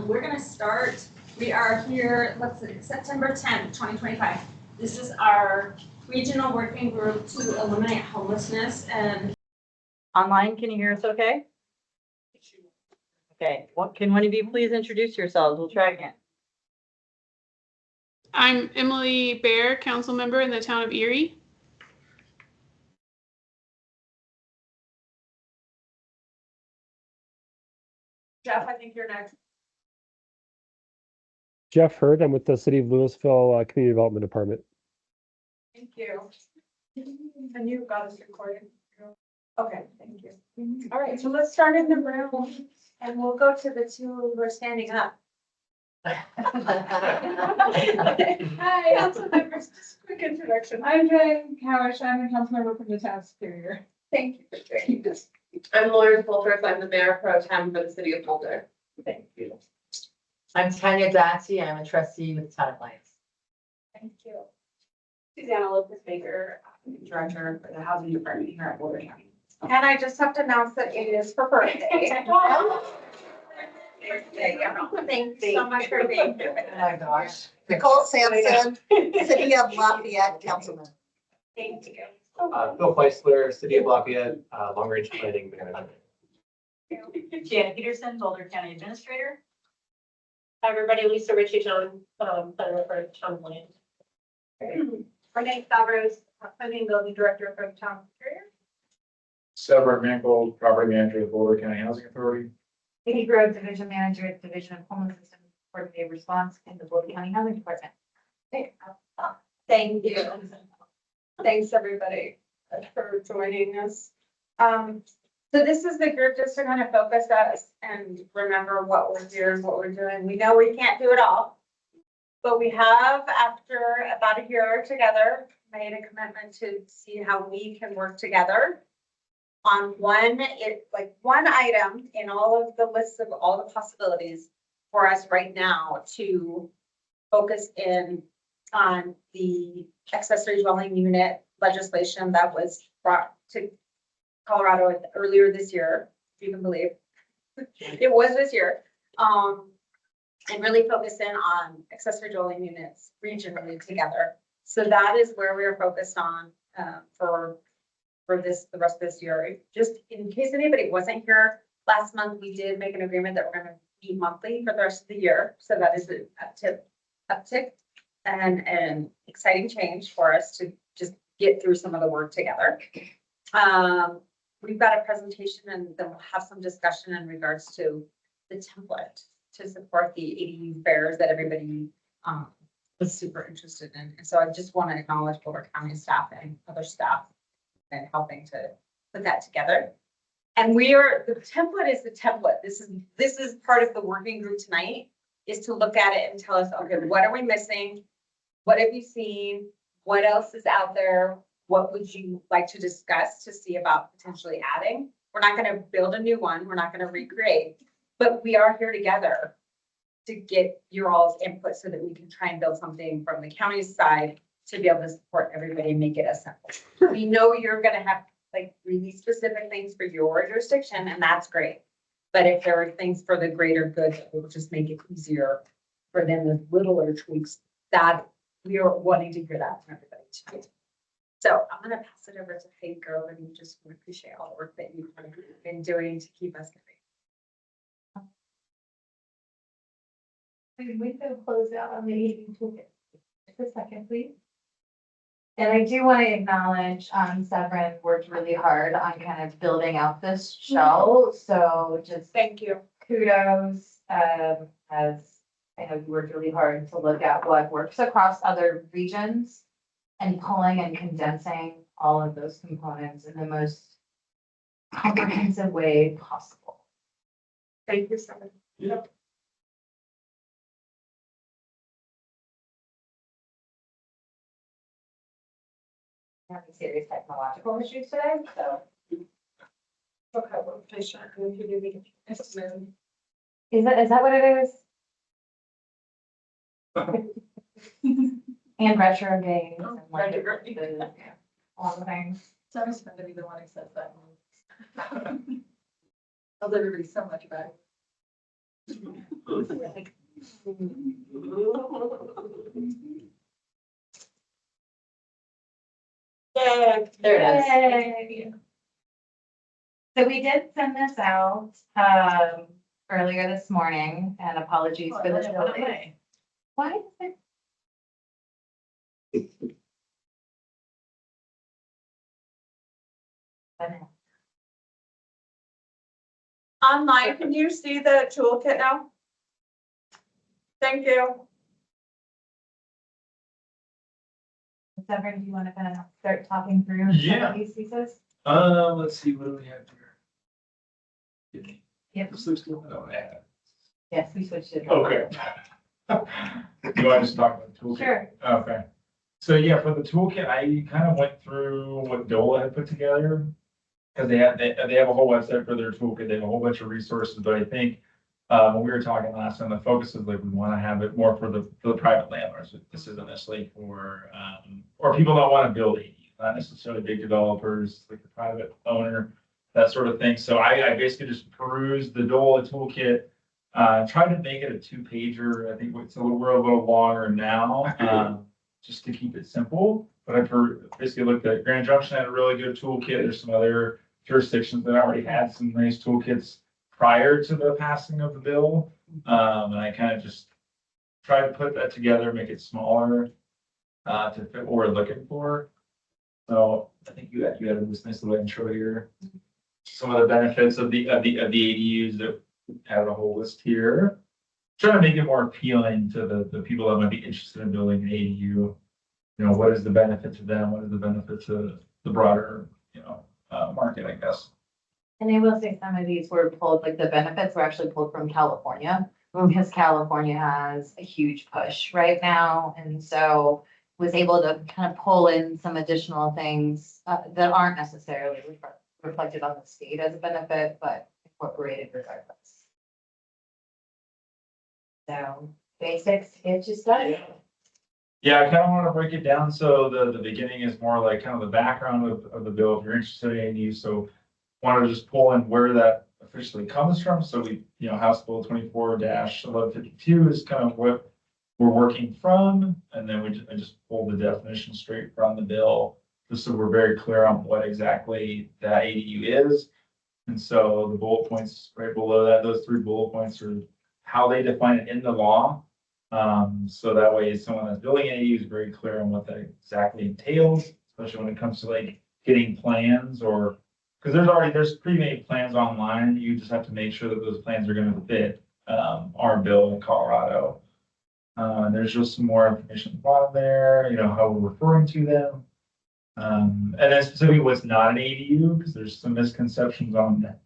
We're gonna start, we are here, let's see, September 10th, 2025. This is our regional working group to eliminate homelessness and. Online, can you hear us okay? Okay, can one of you please introduce yourselves? We'll try again. I'm Emily Bear, council member in the town of Erie. Jeff, I think you're next. Jeff Hurd, I'm with the City of Louisville Community Development Department. Thank you. And you got us recorded. Okay, thank you. All right, so let's start in the room and we'll go to the two who are standing up. Hi, council members, just a quick introduction. I'm Jen Cowish. I'm a council member from the town of Superior. Thank you for joining us. I'm Lauren Fulter. I'm the mayor pro tem for the city of Boulder. Thank you. I'm Tanya Dati. I'm a trustee with Town of Lights. Thank you. Susanna Lucas Baker, director for the housing department here at Boulder County. And I just have to announce that it is for birthday. Thanks so much for being here. Oh my gosh. Nicole Sampson, City of Lafayette Councilman. Thank you. Bill Feisler, City of Lafayette, Long Range Planning Manager. Janet Peterson, Boulder County Administrator. Hi, everybody. Lisa Ritchie, John, planner for town of land. Renee Stavros, planning and building director for the town of Superior. Sept Mangold, property manager of the Boulder County Housing Authority. Katie Grove, division manager at Division of Homelessness and Coordinated Response in the Boulder County Housing Department. Thank you. Thanks, everybody, for joining us. So this is the group just to kind of focus us and remember what we're here and what we're doing. We know we can't do it all, but we have, after about a year together, made a commitment to see how we can work together on one item in all of the lists of all the possibilities for us right now to focus in on the accessory dwelling unit legislation that was brought to Colorado earlier this year, if you can believe. It was this year. And really focus in on accessory dwelling units regionally together. So that is where we are focused on for the rest of this year. Just in case anybody wasn't here last month, we did make an agreement that we're going to meet monthly for the rest of the year. So that is an uptick and an exciting change for us to just get through some of the work together. We've got a presentation and then we'll have some discussion in regards to the template to support the ADU fairs that everybody was super interested in. And so I just want to acknowledge Boulder County staff and other staff and helping to put that together. And the template is the template. This is part of the working group tonight, is to look at it and tell us, okay, what are we missing? What have you seen? What else is out there? What would you like to discuss to see about potentially adding? We're not going to build a new one. We're not going to recreate, but we are here together to get your all's input so that we can try and build something from the county's side to be able to support everybody and make it as simple. We know you're going to have like really specific things for your jurisdiction, and that's great. But if there are things for the greater good that will just make it easier for them with littler tweaks, that we are wanting to hear that from everybody too. So I'm going to pass it over to Hey Girl, and just appreciate all the work that you've been doing to keep us going. We can close out on the ADU toolkit. Just a second, please. And I do want to acknowledge Severin worked really hard on kind of building out this show. So just Thank you. kudos, as I know you worked really hard to look at what works across other regions and pulling and condensing all of those components in the most comprehensive way possible. Thank you, Seven. Yep. Having serious technological issues today, so. Okay, well, please share. If you do make it smooth. Is that what it is? And retro games and like all the things. Someone's going to be the one who says that. Tells everybody so much about it. There it is. Yay. So we did send this out, earlier this morning, and apologies for the delay. Why is it? Online, can you see the toolkit now? Thank you. Sever, do you want to kind of start talking through some Yeah. of these pieces? Let's see, what do we have here? Yep. This looks good. Oh, yeah. Yes, we switched it. Okay. Do I just talk about the toolkit? Sure. Okay. So yeah, for the toolkit, I kind of went through what DOLA had put together. Because they have a whole website for their toolkit, they have a whole bunch of resources, but I think when we were talking last time, the focus is like, we want to have it more for the private landlords. This isn't necessarily for, or people that want to build ADUs, not necessarily big developers, like the private owner, that sort of thing. So I basically just perused the DOLA toolkit, tried to make it a 2-pager. I think we're a little longer now, just to keep it simple. But I basically looked at Grand Junction had a really good toolkit. There's some other jurisdictions that already had some nice toolkits prior to the passing of the bill. And I kind of just tried to put that together, make it smaller, to fit what we're looking for. So I think you had this nice little intro here. Some of the benefits of the ADUs that have a whole list here. Trying to make it more appealing to the people that might be interested in building an ADU. You know, what is the benefit to them? What is the benefit to the broader, market, I guess. And I will say some of these were pulled, like the benefits were actually pulled from California, because California has a huge push right now. And so was able to kind of pull in some additional things that aren't necessarily reflected on the state as a benefit, but incorporated regardless. So basics, get you started. Yeah, I kind of want to break it down. So the beginning is more like kind of the background of the bill, if you're interested in ADU. So wanted to just pull in where that officially comes from. So we, House Bill 24-1152 is kind of what we're working from. And then I just pulled the definition straight from the bill, just so we're very clear on what exactly that ADU is. And so the bullet points right below that, those 3 bullet points are how they define it in the law. So that way someone that's building an ADU is very clear on what that exactly entails, especially when it comes to like getting plans, or because there's pre-made plans online. You just have to make sure that those plans are going to fit our bill in Colorado. And there's just some more information at the bottom there, how we're referring to them. And then specifically what's not an ADU, because there's some misconceptions on that,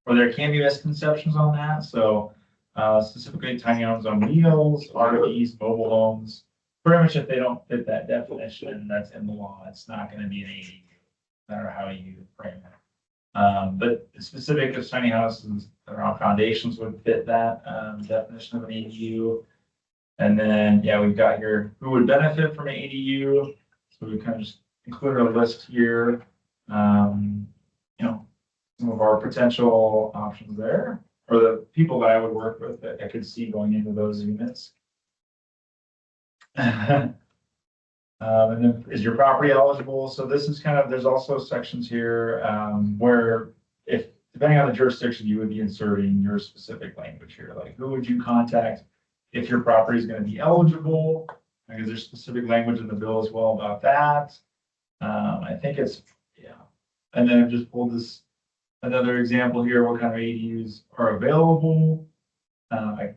or there can be misconceptions on that. So specifically tiny homes on wheels, RVs, mobile homes, pretty much if they don't fit that definition that's in the law, it's not going to be an ADU, no matter how you frame it. But specific to tiny houses that are on foundations would fit that definition of an ADU. And then, we've got here who would benefit from an ADU. So we kind of just included a list here. Some of our potential options there, or the people that I would work with that I could see going into those units. And then is your property eligible? So this is there's also sections here where depending on the jurisdiction, you would be inserting your specific language here. Like who would you contact if your property is going to be eligible? Because there's specific language in the bill as well about that. I think and then I've just pulled another example here, what kind of ADUs are available. I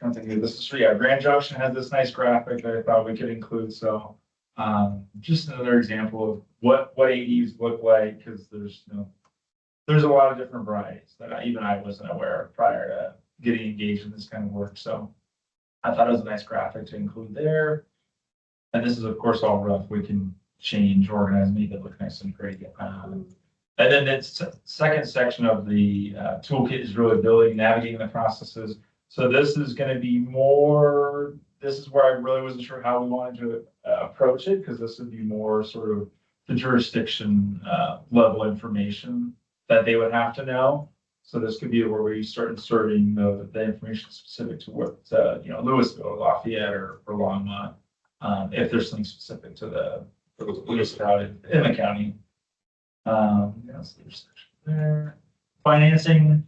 can't think of this. Grand Junction has this nice graphic that I thought we could include. So just another example of what ADUs look like, because there's a lot of different varieties that I wasn't aware of prior to getting engaged in this kind of work. So I thought it was a nice graphic to include there. And this is of course all rough. We can change, organize, make it look nice and pretty. And then the second section of the toolkit is really building, navigating the processes. So this is going to be this is where I really wasn't sure how we wanted to approach it, because this would be more sort of the jurisdiction level information that they would have to know. So this could be where we start inserting the information specific to what, Louisville, or Lafayette, or Longmont. If there's something specific to the municipality in the county. That's the section there. Financing,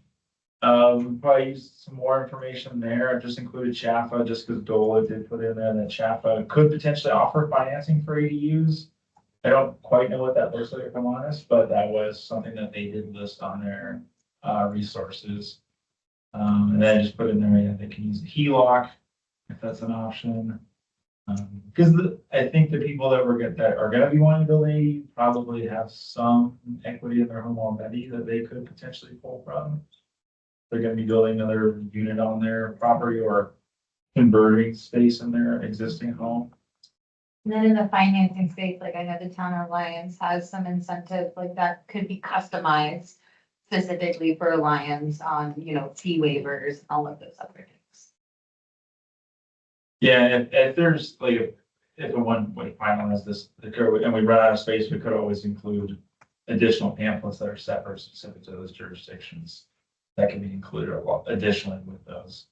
we probably use some more information there. I've just included Chaffa just because Dole did put in there that Chaffa could potentially offer financing for ADUs. I don't quite know what that looks like, if I'm honest, but that was something that they did list on their resources. And then I just put in there, yeah, they can use the HELOC if that's an option. Because I think the people that are gonna be wanting to build ADU probably have some equity in their home already that they could potentially pull from. They're gonna be building another unit on their property or converting space in their existing home. And then in the financing space, like I know the town of Lyons has some incentives like that could be customized specifically for Lyons on, fee waivers, all of those other things. Yeah, and if there's like, if one way finalize this, and we run out of space, we could always include additional pamphlets that are separate specific to those jurisdictions. That can be included additionally with those.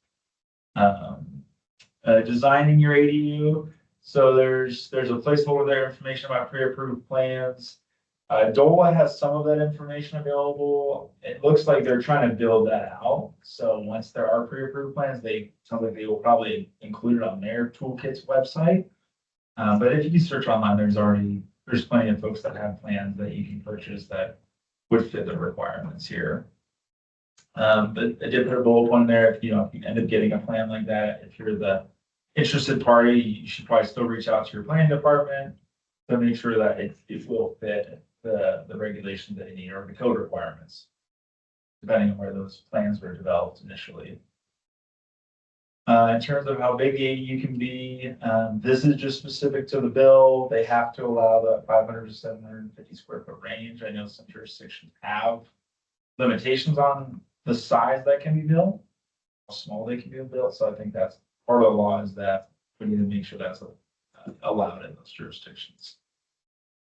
Designing your ADU. So there's a placeholder there, information about pre-approved plans. DOLA has some of that information available. It looks like they're trying to build that out. So once there are pre-approved plans, sounds like they will probably include it on their toolkits website. But if you search online, there's plenty of folks that have plans that you can purchase that would fit the requirements here. But I did put a bullet point there. If you end up getting a plan like that, if you're the interested party, you should probably still reach out to your planning department to make sure that it will fit the regulations that you need or the code requirements, depending on where those plans were developed initially. In terms of how big the ADU can be, this is just specific to the bill. They have to allow the 500 to 750 square foot range. I know some jurisdictions have limitations on the size that can be built, how small they can be built. So I think that's part of the law, is that we need to make sure that's allowed in those jurisdictions.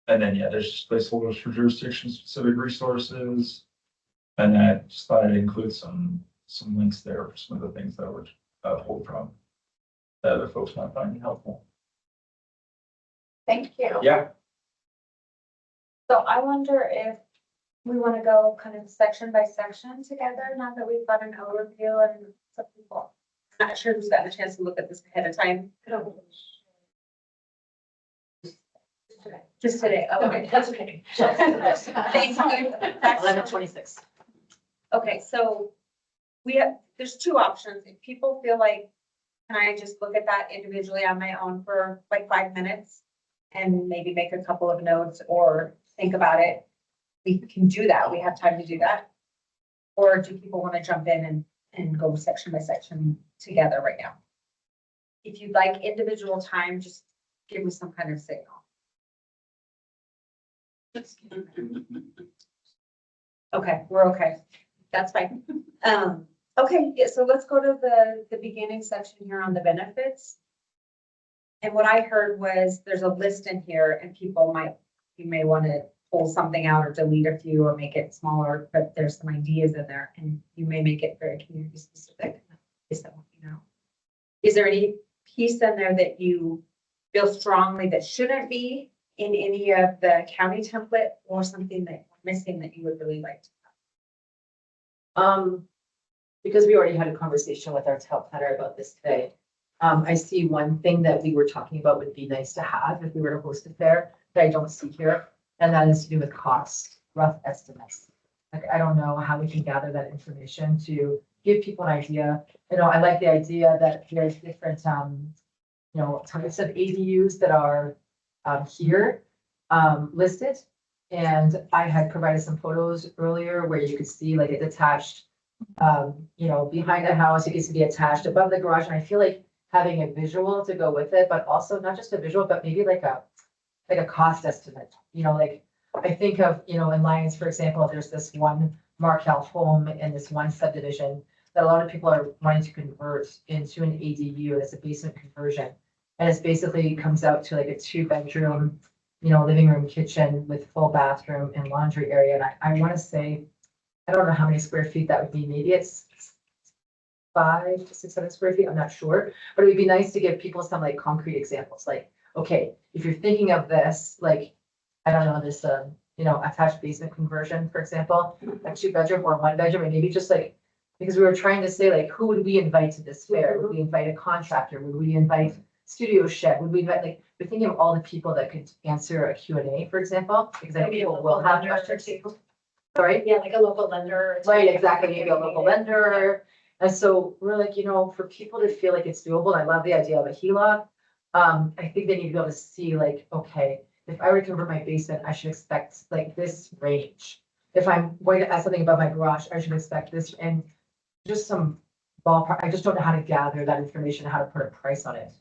And then, yeah, there's just placeholders for jurisdiction-specific resources. And I just thought I'd include some links there for some of the things that would pulled from that other folks might find helpful. Thank you. Yeah. So I wonder if we want to go kind of section by section together, now that we've got an overview and some people. I'm not sure who's gotten a chance to look at this ahead of time. Just today. Oh, okay. That's okay. Thank you. 11:26. Okay, so there's two options. If people feel like, can I just look at that individually on my own for like 5 minutes and maybe make a couple of notes or think about it? We can do that. We have time to do that. Or do people want to jump in and go section by section together right now? If you'd like individual time, just give me some kind of signal. Okay, we're okay. That's fine. Okay, yeah, so let's go to the beginning section here on the benefits. And what I heard was there's a list in here and you may want to pull something out or delete a few or make it smaller, but there's some ideas in there and you may make it very community specific. Is there any piece in there that you feel strongly that shouldn't be in any of the county template, or something that we're missing that you would really like to have? Because we already had a conversation with our town planner about this today. I see one thing that we were talking about would be nice to have if we were to host a fair that I don't see here, and that is to do with cost, rough estimates. Like, I don't know how we can gather that information to give people an idea. I like the idea that there's different, types of ADUs that are here listed. And I had provided some photos earlier where you could see like a detached, behind the house, you can see the attached above the garage. And I feel like having a visual to go with it, but also not just a visual, but maybe like a cost estimate. I think of, in Lyons, for example, there's this one Markel home in this one subdivision that a lot of people are wanting to convert into an ADU as a basement conversion. And it's basically comes out to like a 2-bedroom, living room, kitchen with full bathroom and laundry area. And I want to say I don't know how many square feet that would be, maybe it's 500 to 600 square feet, I'm not sure, but it would be nice to give people some like concrete examples, like, okay, if you're thinking of this, like, I don't know, this, attached basement conversion, for example, a 2-bedroom or 1-bedroom, and maybe just like, because we were trying to say, like, who would we invite to this fair? Would we invite a contractor? Would we invite Studio Shed? Would we invite, like, we're thinking of all the people that could answer a Q&A, for example, because I know Maybe a people will local have lender questions. too. Sorry? Yeah, like a local lender. Right, exactly, maybe a local lender. And so we're like, for people to feel like it's doable, and I love the idea of a HELOC. I think they need to be able to see like, okay, if I were to convert my basement, I should expect like this range. If I'm going to add something above my garage, I should expect this, and just some ballpark, I just don't know how to gather that information, how to put a price on it.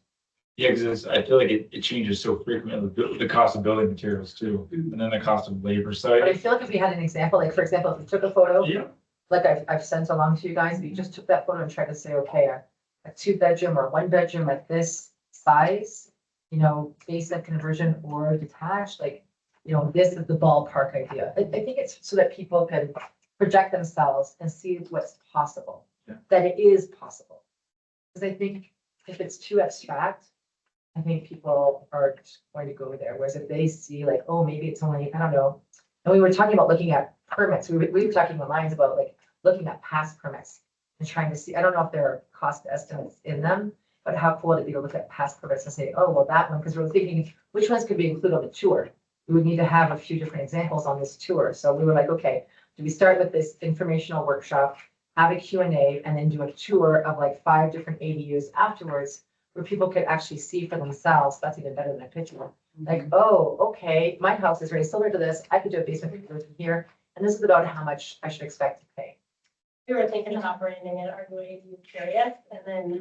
Yeah, because I feel like it changes so frequently, the cost of building materials too, and then the cost of labor But I side. feel like if we had an example, like for example, if we took a photo, Yeah, like I've sent along to you guys, we just took that photo and tried to say, okay, a 2-bedroom or 1-bedroom at this size, basement conversion or detached, like, this is the ballpark idea. I think it's so that people can project themselves and see what's possible, Yeah. that it is possible. Because I think if it's too abstract, I think people are just going to go there. Whereas if they see like, oh, maybe it's only, I don't know. And we were talking about looking at permits. We were talking in lines about like looking at past permits and trying to see, I don't know if there are cost estimates in them, but how cool would it be to look at past permits and say, oh, well, that one, because we're thinking, which ones could we include on the tour? We would need to have a few different examples on this tour. So we were like, okay, do we start with this informational workshop, have a Q&A, and then do a tour of like 5 different ADUs afterwards, where people could actually see for themselves? That's even better than a picture. Like, oh, okay, my house is very similar to this. I could do a basement conversion here, and this is about how much I should expect to pay. We were thinking of operating it our way, you curious, and then,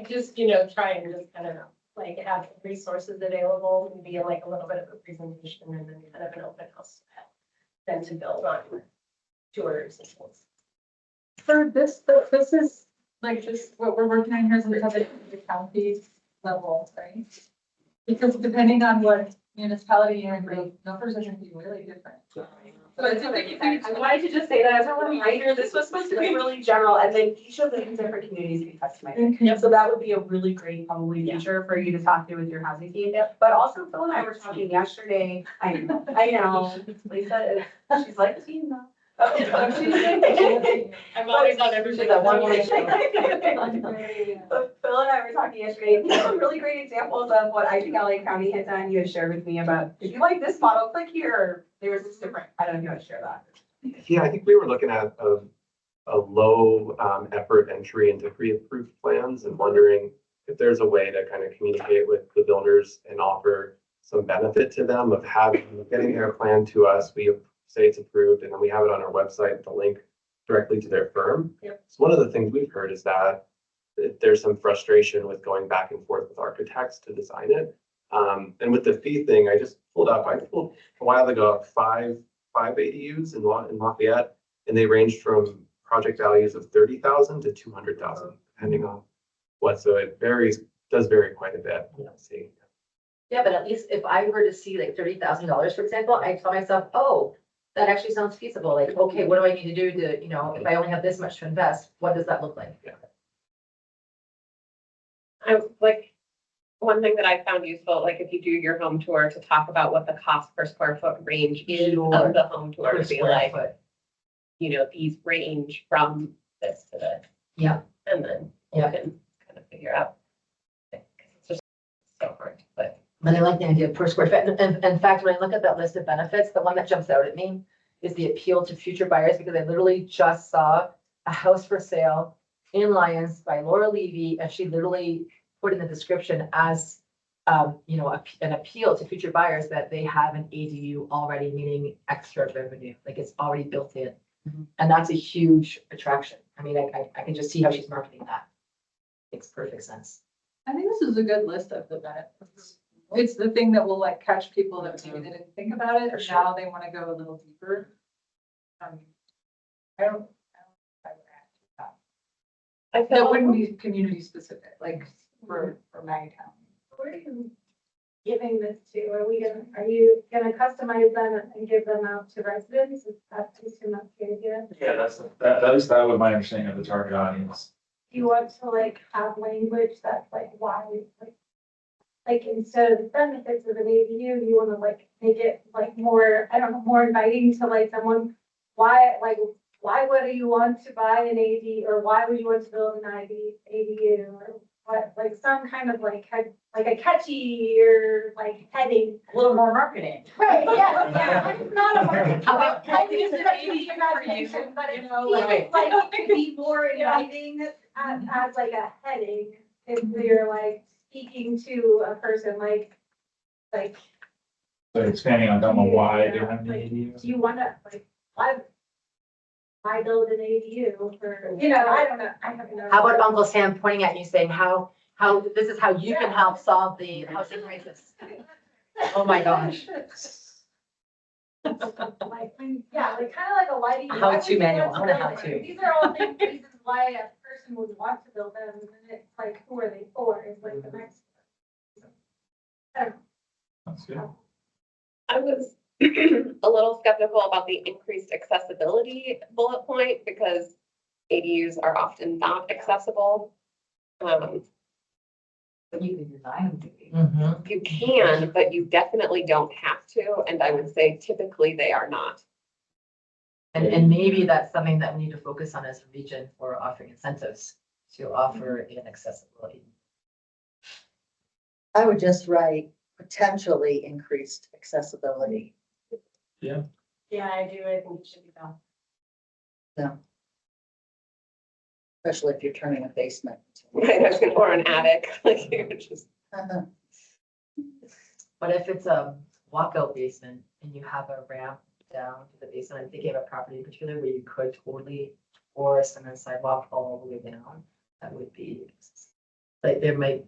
just, try and just kind of like have resources available, and be like a little bit of a presentation and then kind of an open house. Then to build on tours and things. For this is like just what we're working on here is because it's the county level, right? Because depending on what municipality you're in, the numbers are gonna be really different. So it's okay. I wanted to just say that as a reminder, this was supposed to be really general, and then each of the different communities be customized. Yep. So that would be a really great, probably feature for you to talk to with your housing team. But also Phil and I were talking yesterday, I know, Lisa is, she's like, team now. I'm always on everything. That one woman But Phil and I were talking yesterday, and some really great examples of what I think LA County had done. You had shared with me about, if you like this model, click here. There's this different, I don't know if you want to share that. Yeah, I think we were looking at a low effort entry into pre-approved plans and wondering if there's a way to kind of communicate with the builders and offer some benefit to them of getting their plan to us. We say it's approved, and then we have it on our website, the link directly to their firm. Yep. So one of the things we've heard is that there's some frustration with going back and forth with architects to design it. And with the fee thing, I pulled a while ago up five ADUs in Lafayette, and they ranged from project values of 30,000 to 200,000, depending on what. So it does vary quite a bit. See. Yeah, but at least if I were to see like $30,000, for example, I tell myself, oh, that actually sounds feasible. Like, okay, what do I need to do to, if I only have this much to invest, what does that look like? Yeah. I like, one thing that I found useful, like if you do your home tour, to talk about what the cost per square foot range is Sure. of the home tour, Per to be square like, foot. these range from this to this. Yeah. And then you can kind of figure out. It's just so hard, but. And I like the idea of per square foot. And in fact, when I look at that list of benefits, the one that jumps out at me is the appeal to future buyers, because I literally just saw a house for sale in Lyons by Laura Levy, and she literally put in the description as, an appeal to future buyers that they have an ADU already, meaning extra revenue, like it's already built in. Mhm. And that's a huge attraction. I mean, I can just see how she's marketing that. Makes perfect sense. I think this is a good list of the benefits. It's the thing that will like catch people that maybe they didn't think about it, For and sure. now they want to go a little deeper. I don't if I would add to that. I feel That wouldn't be community specific, like for Maggie County. Where do you giving this to? Are you gonna customize them and give them out to residents? Is that too much idea? Yeah, that was my understanding of the target audience. Do you want to like have language that's like why, like instead of the benefits of an ADU, you wanna like make it like more, I don't know, more inviting to like someone? Why would you want to buy an AD, or why would you want to build an ADU, or what, like some kind of like a catchy or like heading. A little more marketing. Right, yeah, it's not a marketing. How about- I think it's an ADU imagination, but it feels like it could be more inviting as like a heading. If we're like speaking to a person like. So expanding on Dumbo, why they Yeah, have the like, ADUs. Do you want to, like, why build an ADU for, I don't know, I have no. How about Uncle Sam pointing at you saying how this is how you can help solve the housing crisis? Oh my gosh. Like, yeah, like kind of like a lighting. A how-to manual. I want a how-to. These are all things, reasons why a person would want to build them, and then it's like, who are they for, is like the next. That's good. I was a little skeptical about the increased accessibility bullet point because ADUs are often not accessible. But you can design them to be. Mhm. You can, but you definitely don't have to. And I would say typically they are not. And maybe that's something that we need to focus on as a region for offering incentives to offer an accessibility. I would just write potentially increased accessibility. Yeah, I do. I think it should be done. No. Especially if you're turning a basement. Right, I was gonna, or an attic, like you're just. But if it's a walkout basement and you have a ramp down to the basement, I'm thinking of a property in particular where you could totally, or a cement sidewalk all the way down, that would be, like, there might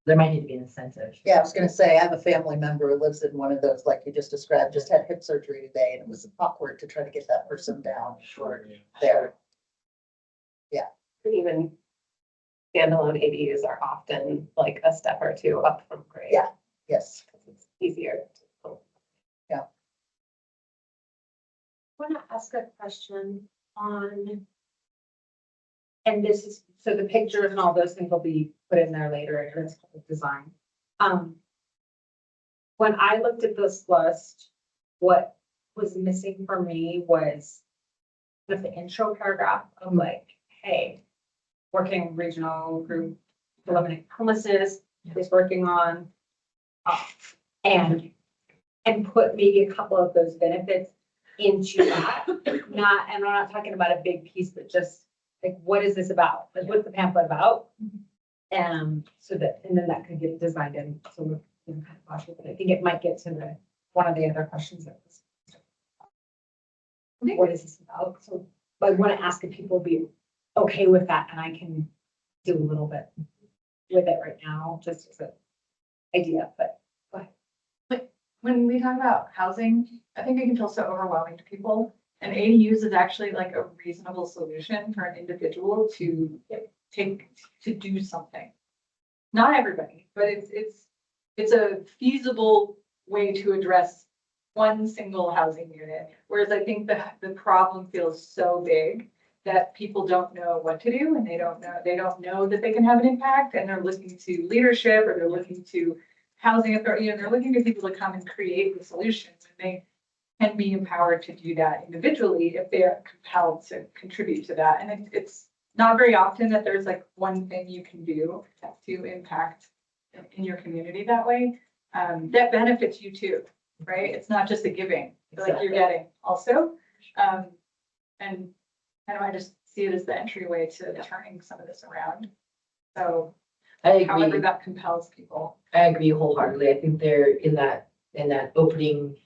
need to be an incentive. Yeah, I was gonna say, I have a family member who lives in one of those, like you just described, just had hip surgery today, and it was awkward to try to get that person down Sure. there. Even standalone ADUs are often like a step or two up from grade. Yeah. Yes. It's easier. I want to ask a question on. And this is, so the pictures and all those things will be put in there later in this design. When I looked at this list, what was missing for me was the intro paragraph of like, hey, working regional group eliminate homelessness is working on, and put maybe a couple of those benefits into that. And I'm not talking about a big piece, but just like, what is this about? Like, what's the pamphlet about? So that, and then that could get designed in. So we're kind of cautious, but I think it might get to one of the other questions that was. What is this about? So I want to ask if people be okay with that, and I can do a little bit with it right now, just as an idea, but. When we talk about housing, I think it can feel so overwhelming to people. And ADUs is actually like a reasonable solution for an individual to do something. Not everybody, but it's a feasible way to address one single housing unit. Whereas I think the problem feels so big that people don't know what to do, and they don't know that they can have an impact, and they're looking to leadership, or they're looking to housing authority, and they're looking for people to come and create the solutions, and they can be empowered to do that individually if they are compelled to contribute to that. And it's not very often that there's like one thing you can do to impact in your community that way, that benefits you too, right? It's not just a giving, like you're getting also. And I just see it as the entryway to turning some of this around. So I however agree. that compels people. I agree wholeheartedly. I think they're in that opening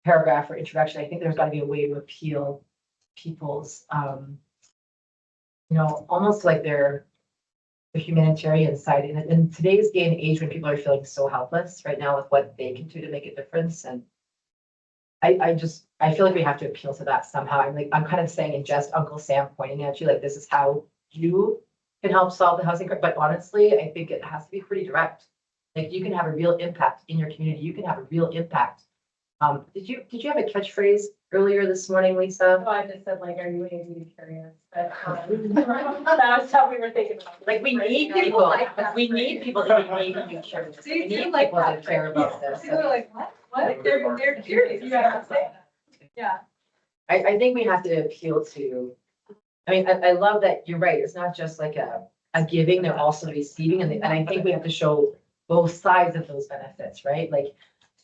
paragraph or introduction. I think there's got to be a way to appeal people's, almost like the humanitarian side. And in today's day and age, when people are feeling so helpless right now with what they can do to make a difference, and I feel like we have to appeal to that somehow. I'm kind of saying in jest, Uncle Sam pointing at you, like, this is how you can help solve the housing crisis. But honestly, I think it has to be pretty direct. Like you can have a real impact in your community. You can have a real impact. Did you have a catchphrase earlier this morning, Lisa? Oh, I just said like, are you AD curious? But, that was how we were thinking about it. Like we need people, we need people to be AD curious. We need people that care about this. People are like, what? What? They're curious. You gotta say that. Yeah. I think we have to appeal to, I mean, I love that you're right. It's not just like a giving, they're also receiving. And I think we have to show both sides of those benefits, right? Like,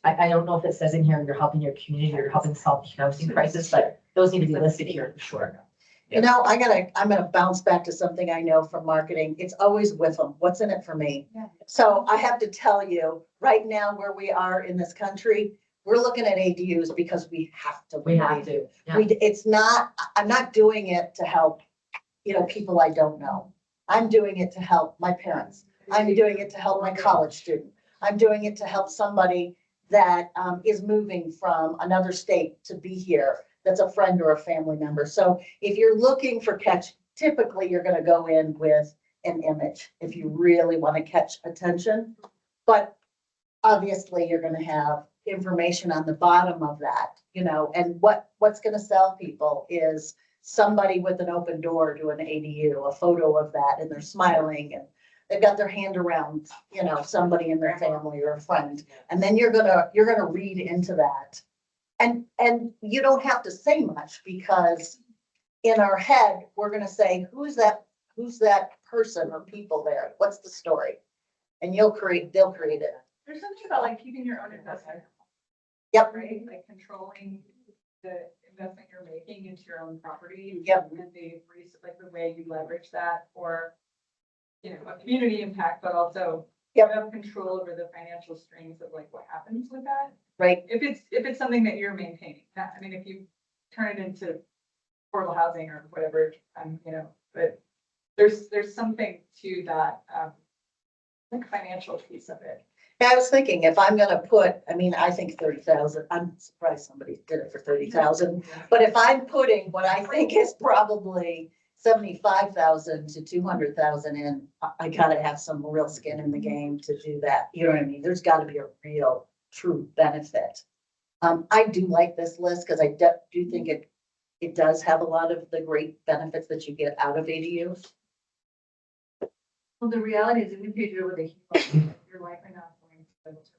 I don't know if it says in here, you're helping your community, you're helping solve the housing crisis, but those need to be listed here for sure. You know, I'm gonna bounce back to something I know from marketing. It's always with them. What's in it for me? Yeah. So I have to tell you, right now where we are in this country, we're looking at ADUs because we have to. We have to. Yeah. It's not, I'm not doing it to help, people I don't know. I'm doing it to help my parents. I'm doing it to help my college student. I'm doing it to help somebody that is moving from another state to be here, that's a friend or a family member. So if you're looking for catch, typically you're gonna go in with an image if you really want to catch attention. But obviously you're gonna have information on the bottom of that, and what's gonna sell people is somebody with an open door to an ADU, a photo of that, and they're smiling and they've got their hand around, somebody in their family or a friend. And then you're gonna read into that. And you don't have to say much because in our head, we're gonna say, who's that person or people there? What's the story? And they'll create it. There's something about like keeping your own investment. Yep. Right, like controlling the investment you're making into your own property. Yep. And the way you leverage that for, a community impact, but also you Yep. have control over the financial streams of like what happens with that. Right. If it's something that you're maintaining, if you turn it into affordable housing or whatever, but there's something to that, like financial piece of it. Yeah, I was thinking if I'm gonna put, I think 30,000, I'm surprised somebody did it for 30,000. But if I'm putting what I think is probably 75,000 to 200,000 in, I gotta have some real skin in the game to do that. You know what I mean? There's gotta be a real true benefit. I do like this list because I do think it does have a lot of the great benefits that you get out of ADUs. Well, the reality is if you do it with a heat, you're likely not going to be able to.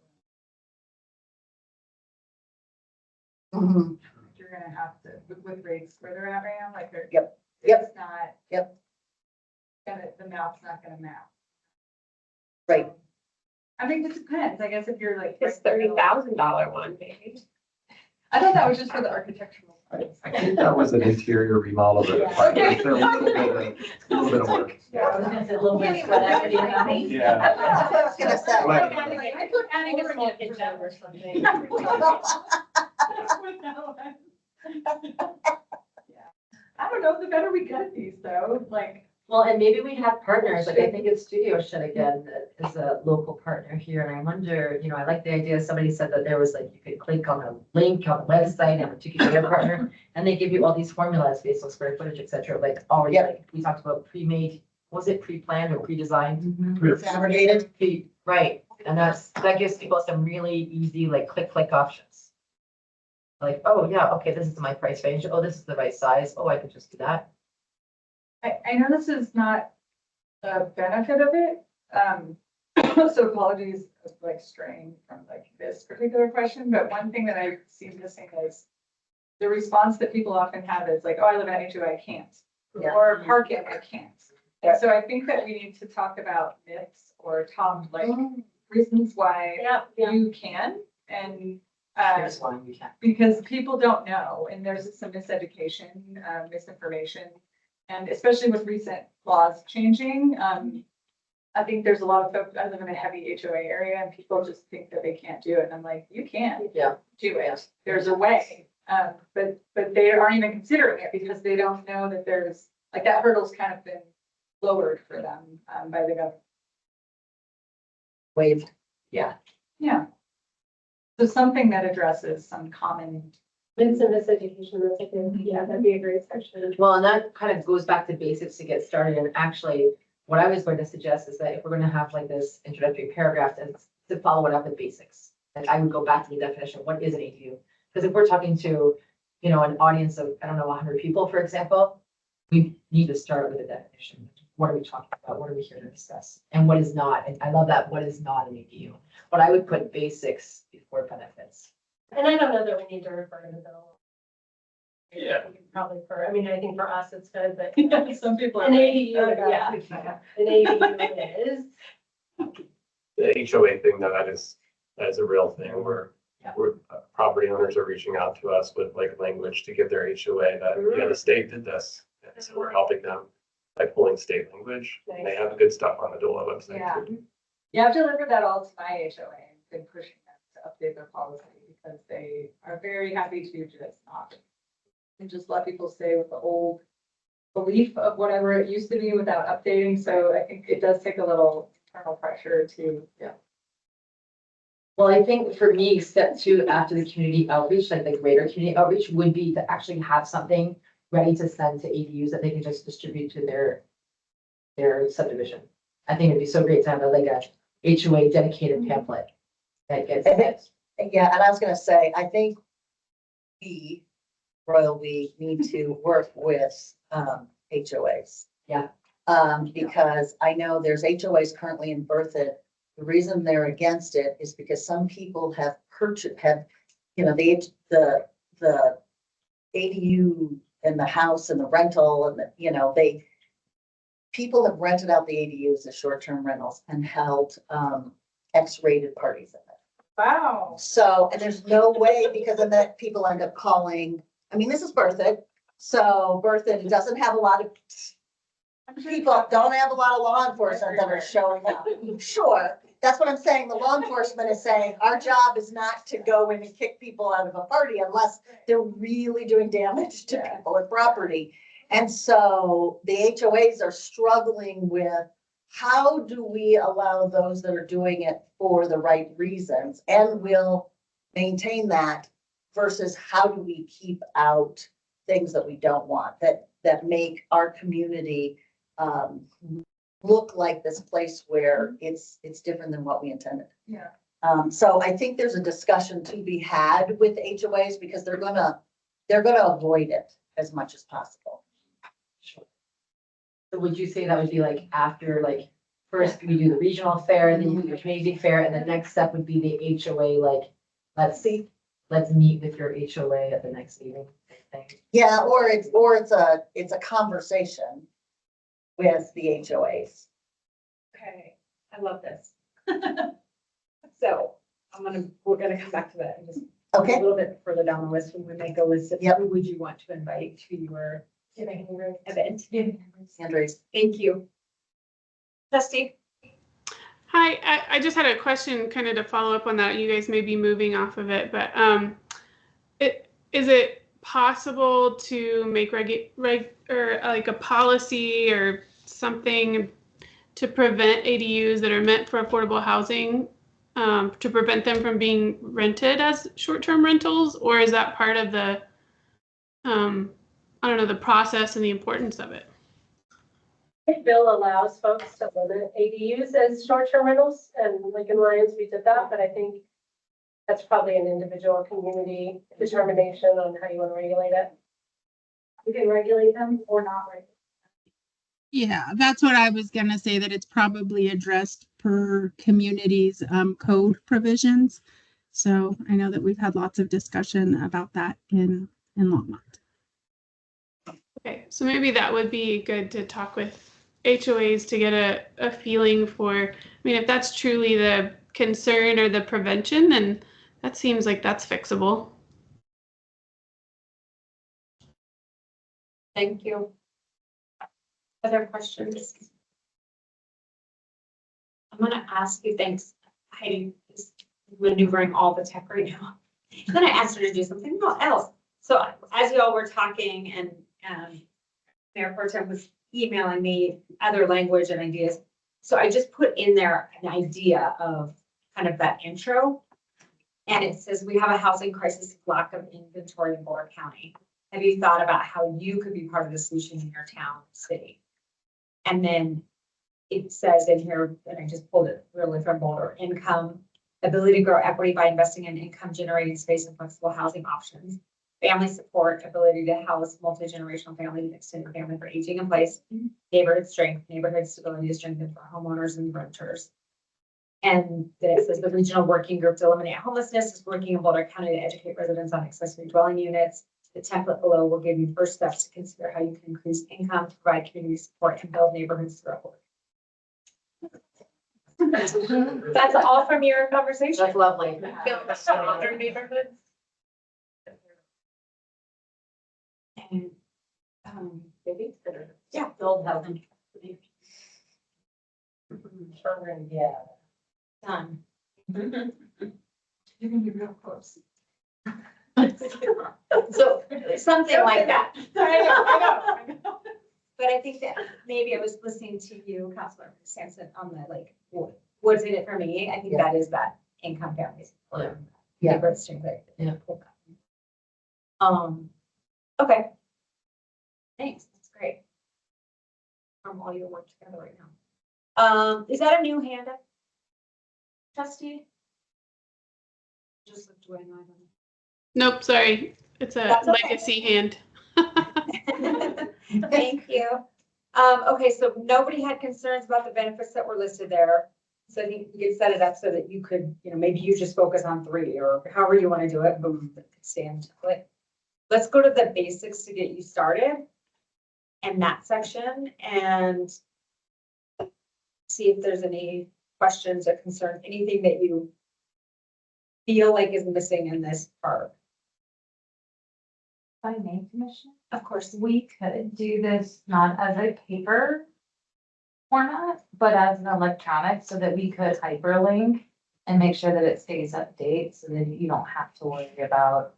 Mhm. You're gonna have to, with rates where they're at right now, like they're. Yep. It's not. Yep. The map's not gonna map. Right. I think it depends, I guess if you're like. This $30,000 one, maybe. I thought that was just for the architectural parts. I think that was an interior remodel. That Okay. It's a little bit of work. Yeah, I was gonna say a little bit of sweat equity in that. Yeah. That's what I was gonna say. Right. I put adding a small kitchen or something. I don't know, the better we get at these though, like. Well, and maybe we have partners, like I think it's Studio Shed again, that is a local partner here, and I wonder, I like the idea, somebody said that there was like, you could click on a link on the website and to get a partner, and they give you all these formulas based on square footage, et cetera, like already, Yep. like, we talked about pre-made, was it pre-planned or pre-designed? Fabricated. Right, and that gives people some really easy, like, click options. Like, oh, yeah, okay, this is my price range, oh, this is the right size, oh, I could just do that. I know this is not a benefit of it, so apologies of like straying from like this particular question, but one thing that I see missing is the response that people often have is like, oh, I live in HOA, I can't, Yeah. or parking, I can't. And so I think that we need to talk about myths or reasons why Yeah. you can, and Here's one we can. because people don't know, and there's some miseducation, misinformation. And especially with recent laws changing, I think there's a lot of folks, I live in a heavy HOA area and people just think that they can't do it. And I'm like, you can Yeah. do it. There's a way. But they aren't even considering it because they don't know that there's, like, that hurdle's kind of been lowered for them, by the government. Waived. Yeah. So something that addresses some common. It's in this education, that's like, that'd be a great section. Well, and that kind of goes back to basics to get started. And actually, what I was going to suggest is that if we're going to have like this introductory paragraph that to follow it up with basics. Like I would go back to the definition, what is an ADU? Because if we're talking to, you know, an audience of, I don't know, 100 people, for example, we need to start with a definition. What are we talking about? What are we here to discuss? And what is not? And I love that, what is not an ADU? But I would put basics before benefits. And I don't know that we need to refer to the bill. Yeah. Probably I think for us, it's good, but Some people are. an ADU, Yeah. an ADU is. The HOA thing, though, that is a real thing where Yeah. property owners are reaching out to us with like language to give their HOA that, yeah, the state did this. And so we're helping them by pulling state language. And they have good stuff on the DOLA website Yeah. too. You have to deliver that all to my HOA and been pushing them to update their policy because they are very happy to just not. And just let people stay with the old belief of whatever it used to be without updating. So I think it does take a little internal pressure to, Well, I think for me, step two after the community outreach, like the greater community outreach, would be to actually have something ready to send to ADUs that they can just distribute to their subdivision. I think it'd be so great to have like a HOA dedicated pamphlet that gets sent. Yeah, and I was gonna say, I think we need to work with, HOAs. Yeah. Because I know there's HOAs currently in Berthoud. The reason they're against it is because some people have you know, the ADU and the house and the rental and the, you know, people have rented out the ADUs as short-term rentals and held, X-rated parties in it. wow. So, and there's no way, because then that people end up calling, I mean, this is Berthoud. So Berthoud doesn't have a lot of, people don't have a lot of law enforcement that are showing up. Sure, that's what I'm saying. The law enforcement is saying, our job is not to go in and kick people out of a party unless they're really doing damage to people and property. And so the HOAs are struggling with, how do we allow those that are doing it for the right reasons and will maintain that versus how do we keep out things that we don't want, that make our community look like this place where it's different than what we intended. Yeah. So I think there's a discussion to be had with HOAs because they're gonna avoid it as much as possible. So would you say that would be like after, like, first we do the regional fair, and then you do the community fair, and the next step would be the HOA, like, let's meet with your HOA at the next meeting. Yeah, or it's a conversation with the HOAs. Okay, I love this. So we're gonna come back to that and just a Okay, little bit further down the list when we make a list of Yep. who would you want to invite to your event. Andres. Thank you. Trustee? Hi, I just had a question kind of to follow up on that. You guys may be moving off of it, but is it possible to make or like a policy or something to prevent ADUs that are meant for affordable housing, to prevent them from being rented as short-term rentals? Or is that part of the, I don't know, the process and the importance of it? The bill allows folks to limit ADUs as short-term rentals, and like in Lyons, we did that, but I think that's probably an individual community determination on how you want to regulate it. You can regulate them or not regulate. Yeah, that's what I was gonna say, that it's probably addressed per community's code provisions. So I know that we've had lots of discussion about that in Longmont. Okay, so maybe that would be good to talk with HOAs to get a feeling for, I mean, if that's truly the concern or the prevention, then that seems like that's fixable. Thank you. Other questions? I'm gonna ask you, thanks, Heidi is maneuvering all the tech right now. I'm gonna ask her to do something else. So as y'all were talking and Mayor Pro Tem was emailing me other language and ideas. So I just put in there an idea of kind of that intro. And it says, we have a housing crisis, lack of inventory in Boulder County. Have you thought about how you could be part of the solution in your town, city? And then it says in here, and I just pulled it really from Boulder, income ability to grow equity by investing in income generating space and flexible housing options, family support, ability to house multi-generational families and extended family for aging in place, neighborhood strength, neighborhood stability is strengthened for homeowners and renters. And then it says the regional working group to eliminate homelessness is working in Boulder County to educate residents on accessory dwelling units. The template below will give you first steps to consider how you can increase income, provide community support, and build neighborhoods through That's all from your conversation. That's lovely. Build stronger neighborhoods. And, maybe, yeah, build housing. Yeah. Done. You can be real close. So something like that. I know. But I think that maybe I was listening to you, Councilor Sampson, on the like, what's in it for me? I think that is that income families. Yeah. Neighborhood strength. Yeah. Okay. Thanks, that's great. From all your work together right now. Is that a new hand up? Trustee? Just looked away, no, I don't know. Nope, sorry. It's a That's okay. legacy hand. Thank you. Okay, so nobody had concerns about the benefits that were listed there. So I think we could set it up so that you could, maybe you just focus on 3 or however you want to do it, boom, stand to it. Let's go to the basics to get you started in that section and see if there's any questions or concerns, anything that you feel like is missing in this part. If I may, Commissioner, Of course. we could do this not as a paper format, but as an electronic so that we could hyperlink and make sure that it stays updated so that you don't have to worry about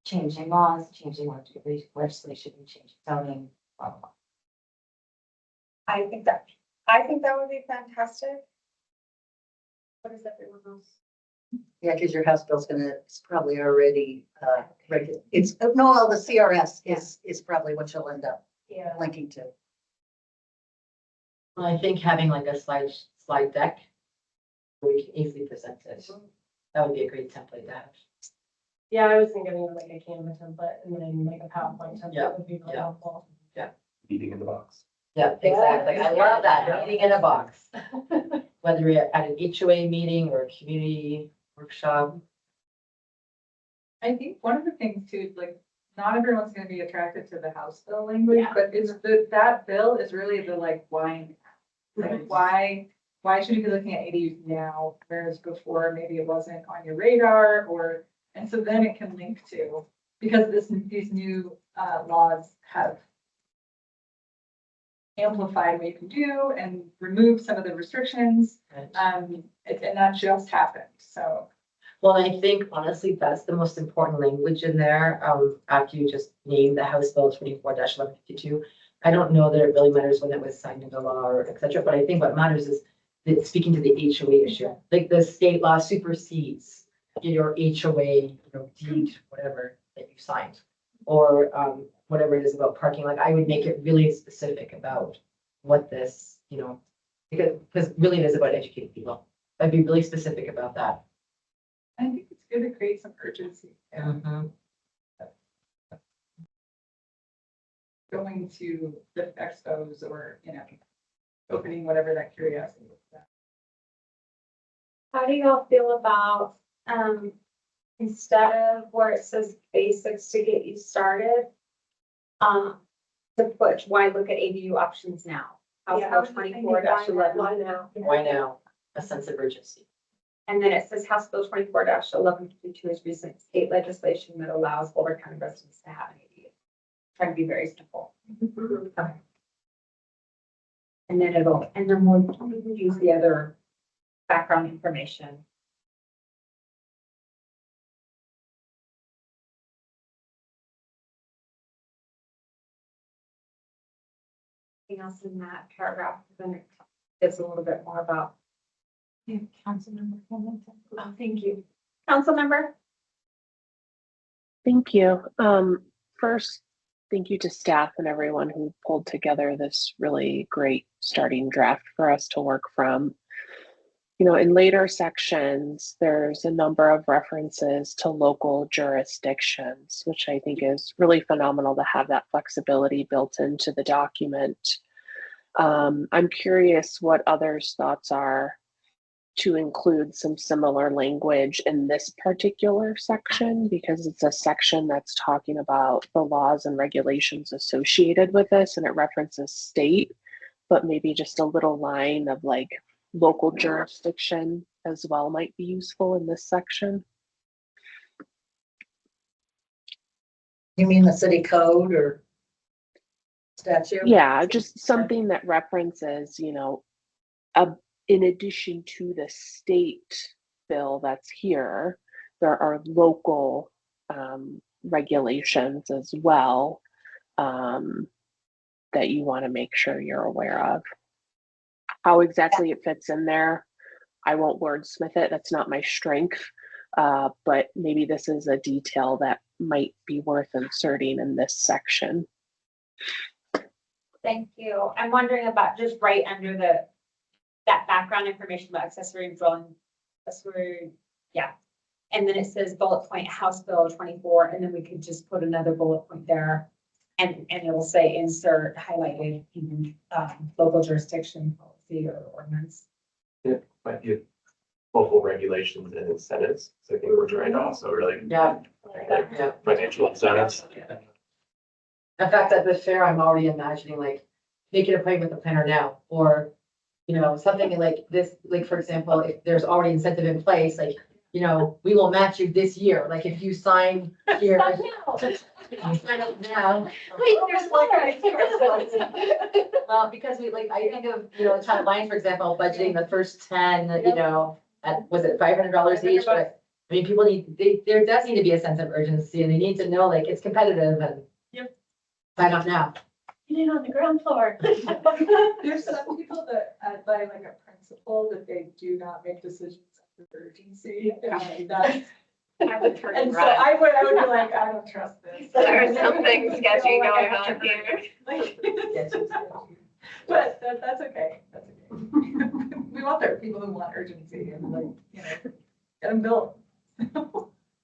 changing laws, changing legislation, changing zoning, blah, blah, blah. I think that would be fantastic. What is everyone else? Yeah, because your House bill's it's probably already, it's, no, the CRS is probably what you'll end up Yeah. linking to. Well, I think having like a slide deck where we can easily present it, that would be a great template to have. Yeah, I was thinking of like a Canva template and then like a PowerPoint Yeah, template would be really yeah. helpful. Meeting in the box. Yeah, exactly. I love that, meeting in a box. Whether you're at an HOA meeting or a community workshop. I think one of the things too, like, not everyone's gonna be attracted to the House bill language, Yeah. but that bill is really the like why. Like why should you be looking at ADUs now, whereas before maybe it wasn't on your radar and so then it can link to, because these new laws have amplified what you can do and remove some of the restrictions. And that just happened, so. Well, I think honestly, that's the most important language in there, after you just name the House Bill 24-1152. I don't know that it really matters when it was signed into law or et cetera, but I think what matters is that speaking to the HOA issue, like the state law supersedes your HOA, deed, whatever that you signed, or whatever it is about parking. Like I would make it really specific about what this, because really it is about educating people. I'd be really specific about that. I think it's good to create some urgency. Going to the expos or, opening whatever that curiosity is. How do y'all feel about, instead of where it says basics to get you started, to put, why look at ADU options now? House Yeah, Bill 24-11. Why now? Why now? A sense of urgency. And then it says House Bill 24-1152 is recent state legislation that allows Boulder County residents to have an ADU. Trying to be very simple. Okay. And then we'll use the other background information. Anything else in that paragraph? Then it gives a little bit more about. Councilmember Hamilton. Oh, thank you. Council member? Thank you. First, thank you to staff and everyone who pulled together this really great starting draft for us to work from. You know, in later sections, there's a number of references to local jurisdictions, which I think is really phenomenal to have that flexibility built into the document. I'm curious what others' thoughts are to include some similar language in this particular section, because it's a section that's talking about the laws and regulations associated with this, and it references state, but maybe just a little line of like local jurisdiction as well might be useful in this section. You mean the city code or statute? Yeah, just something that references, you know, in addition to the state bill that's here, there are local regulations as well that you want to make sure you're aware of. How exactly it fits in there, I won't wordsmith it. That's not my strength. But maybe this is a detail that might be worth inserting in this section. Thank you. I'm wondering about just right under that background information about accessory dwelling, accessory, yeah. And then it says bullet point House Bill 24, and then we could just put another bullet point there. And it'll say insert highlighted local jurisdiction policy or ordinance. It might be local regulations and incentives. So I think we're trying to also really financial incentives. In fact, at the fair, I'm already imagining like making an appointment with the planner now, or, you know, something like this, like, for example, if there's already incentive in place, like, you know, we will match you this year. Like if you sign here. You sign up now. Wait, there's one. Well, because we like, I think of, you know, Town of Lyons, for example, budgeting the first 10, you know, at, was it $500 each? But I mean, people need, there does need to be a sense of urgency, and they need to know like it's competitive and sign up now. Get in on the ground floor. There's some people that, by like a principle, that they do not make decisions under urgency. And that's, and so I would be like, I don't trust this. There's something sketchy going on here. But that's okay. That's okay. We want there people who want urgency and like, you know, get them built.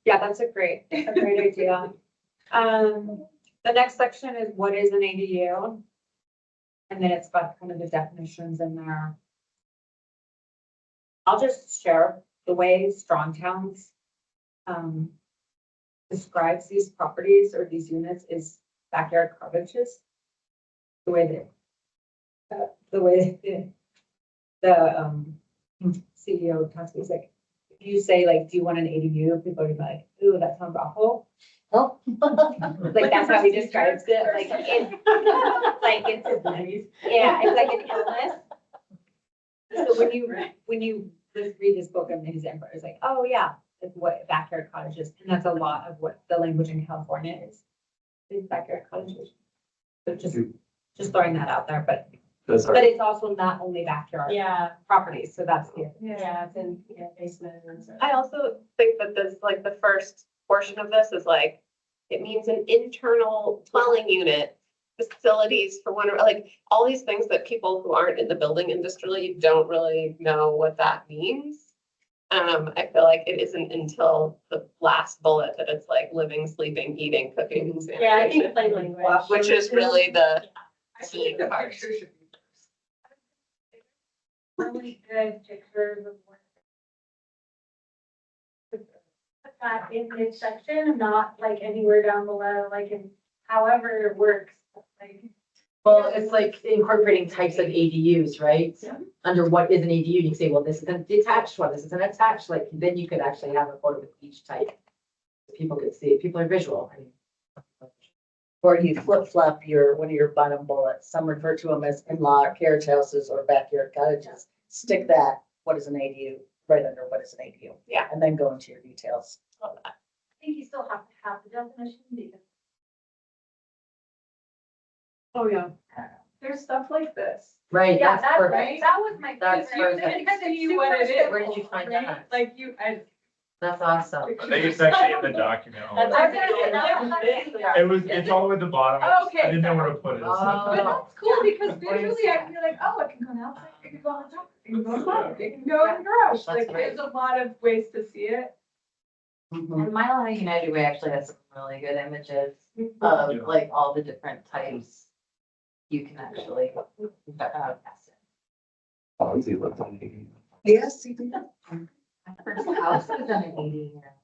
Yeah, that's a great idea. The next section is what is an ADU? And then it's got kind of the definitions in there. I'll just share the way Strong Towns describes these properties or these units is backyard cottages. The way the CEO talks to me, he's like, if you say like, do you want an ADU? People are gonna be like, ooh, that sounds awful. Oh. Like that's how he describes it, like it's yeah, it's like an illness. So when you just read this book and his empire, it's like, oh yeah, it's what backyard cottages, and that's a lot of what the language in California is backyard cottages. So just throwing that out there, but it's also not only backyard properties, so that's the It's in basement and stuff. I also think that this, like the first portion of this is like, it means an internal dwelling unit, facilities for one, like all these things that people who aren't in the building industry don't really know what that means. I feel like it isn't until the last bullet that it's like living, sleeping, eating, cooking. And Yeah, I think plain language. which is really the key part. Really good pictures of what. Put that in this section, not like anywhere down below, like in however it works, like. Well, it's like incorporating types of ADUs, right? Yeah. Under what is an ADU, you can say, well, this is a detached one, this is an attached, like, then you could actually have a photo with each type. People could see it, people are visual. I mean, Or you flip flop one of your bottom bullets. Some refer to them as in-law carriage houses or backyard cottages. Stick that, what is an ADU, right under what is an ADU. Yeah. And then go into your details. I think you still have to have the definition because. Oh, yeah. There's stuff like this. right, Yeah, that's that's perfect. right. That was my. That's favorite. perfect. Because it's See what it super is. Where did you find Right? that? Like That's awesome. I think it's actually in the document. It's all at the bottom. Okay. I didn't know where to put it. But that's cool because visually I feel like, oh, I can go outside, I can go on top, I can go outside, I can go in the garage. Like, there's a lot of ways to see it. And Mile High United Way actually has some really good images of like all the different types you can actually test it. Bonzi lived on 80. Yes, he did. My first house was in an 80 year.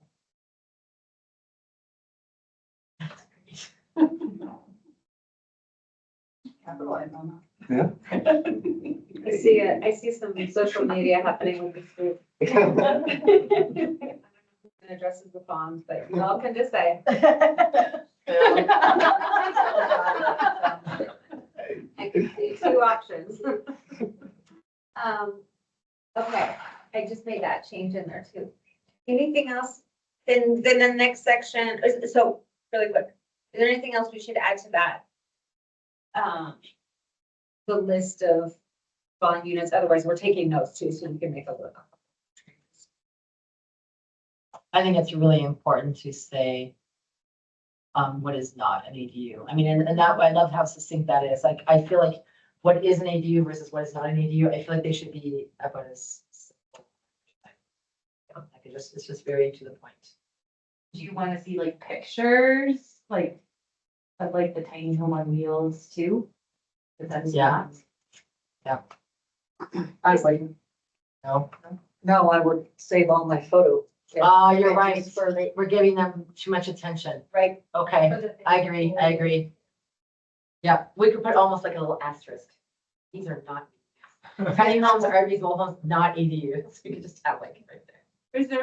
Yeah. I see some social media happening with this group. It addresses the phones, but you all can just say. I can see two options. Okay, I just made that change in there too. Anything else? Then the next section, so really quick, is there anything else we should add to that? The list of dwelling units, otherwise we're taking notes too, so you can make a look. I think it's really important to say what is not an ADU. I mean, and that, I love how succinct that is. Like, I feel like what is an ADU versus what is not an ADU, I feel like they should be about as simple. Like, it's just very to the point. Do you want to see like pictures, like of like the tiny home on wheels too? Because that's Yeah. I wouldn't. No. No, I would save all my photo. You're right. We're giving them too much attention. Right. Okay, I agree. Yeah, we could put almost like a little asterisk. These are not, tiny homes are these old homes, not ADUs. We could just have like right there. Is there